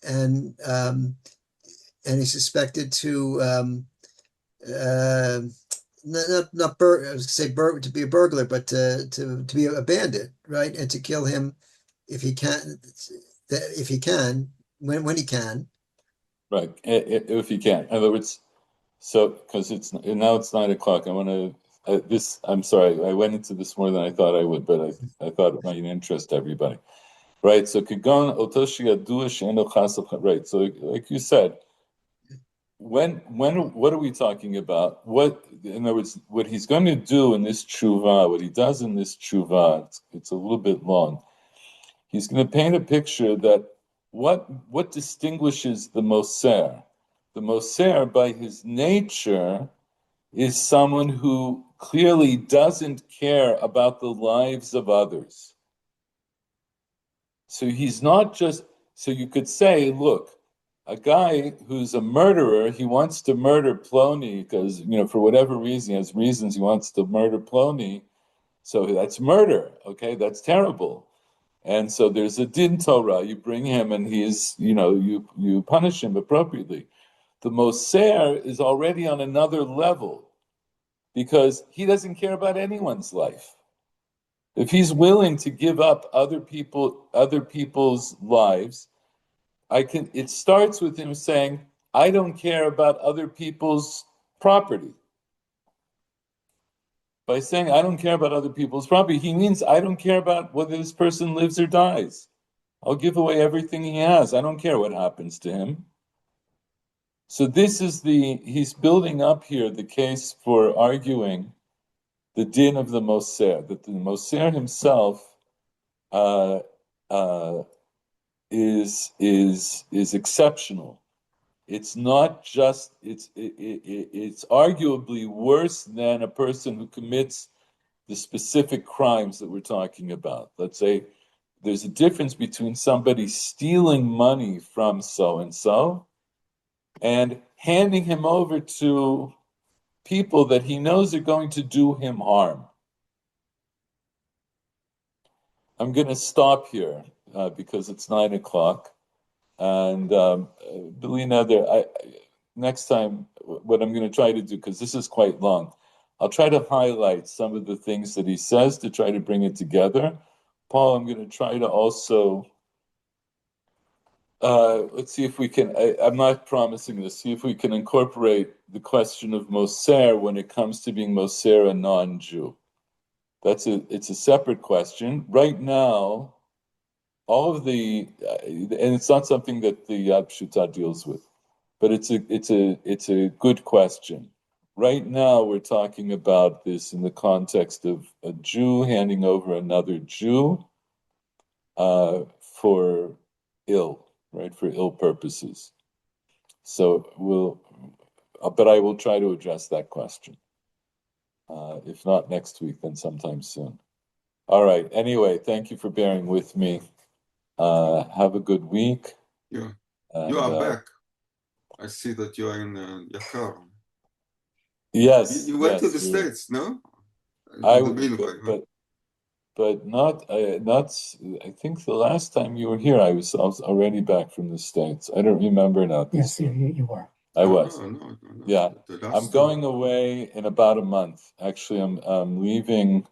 and he's suspected to I was gonna say to be a burglar, but to be a bandit, right? And to kill him if he can, when he can. Right, if you can. In other words, so because it's now it's 9 o'clock. I want to this. I'm sorry, I went into this more than I thought I would, but I thought it might interest everybody. Right. So Kigon Otoshi Yadua She'eno Chasaf. Right. So like you said, when what are we talking about? What, in other words, what he's going to do in this tshuva, what he does in this tshuva, it's a little bit long. He's going to paint a picture that what distinguishes the Moser. The Moser, by his nature, is someone who clearly doesn't care about the lives of others. So he's not just, so you could say, look, a guy who's a murderer, he wants to murder Plony because, for whatever reason, he has reasons he wants to murder Plony. So that's murder, okay? That's terrible. And so there's a din Torah. You bring him and he's, you punish him appropriately. The Moser is already on another level because he doesn't care about anyone's life. If he's willing to give up other people's lives, it starts with him saying, I don't care about other people's property. By saying I don't care about other people's property, he means I don't care about whether this person lives or dies. I'll give away everything he has. I don't care what happens to him. So this is he's building up here the case for arguing the din of the Moser, that the Moser himself is exceptional. It's not just it's arguably worse than a person who commits the specific crimes that we're talking about. Let's say there's a difference between somebody stealing money from so and so and handing him over to people that he knows are going to do him harm. I'm going to stop here because it's 9:00. And Belina, next time, what I'm going to try to do, because this is quite long, I'll try to highlight some of the things that he says to try to bring it together. Paul, I'm going to try to also, let's see if we can, I'm not promising this, see if we can incorporate the question of Moser when it comes to being Moser a non-Jew. It's a separate question. Right now, all of the, and it's not something that the Yad Pshuta deals with, but it's a good question. Right now, we're talking about this in the context of a Jew handing over another Jew for ill, right, for ill purposes. So but I will try to address that question. If not next week, then sometime soon. All right. Anyway, thank you for bearing with me. Have a good week. Yeah. And, You are back. I see that you are in Yakar. Yes. You went to the States, no? But not. I think the last time you were here, I was already back from the States. I don't remember now. Yes, you were. I was. No. Yeah, I'm going away in about a month. Actually, I'm leaving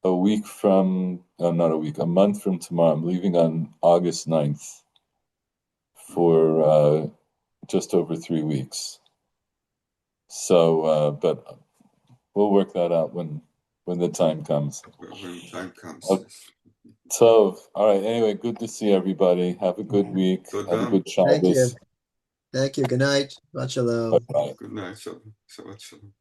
a week from. Not a week. A month from tomorrow. I'm leaving on August 9th for just over 3 weeks. So, but we'll work that out when the time comes. When time comes. Okay. So, all right. Anyway, good to see everybody. Have a good week. Have a good Shabbos. Thank you. Good night. Shabbat shalom. Bye-bye. Good night. Shabbat shalom.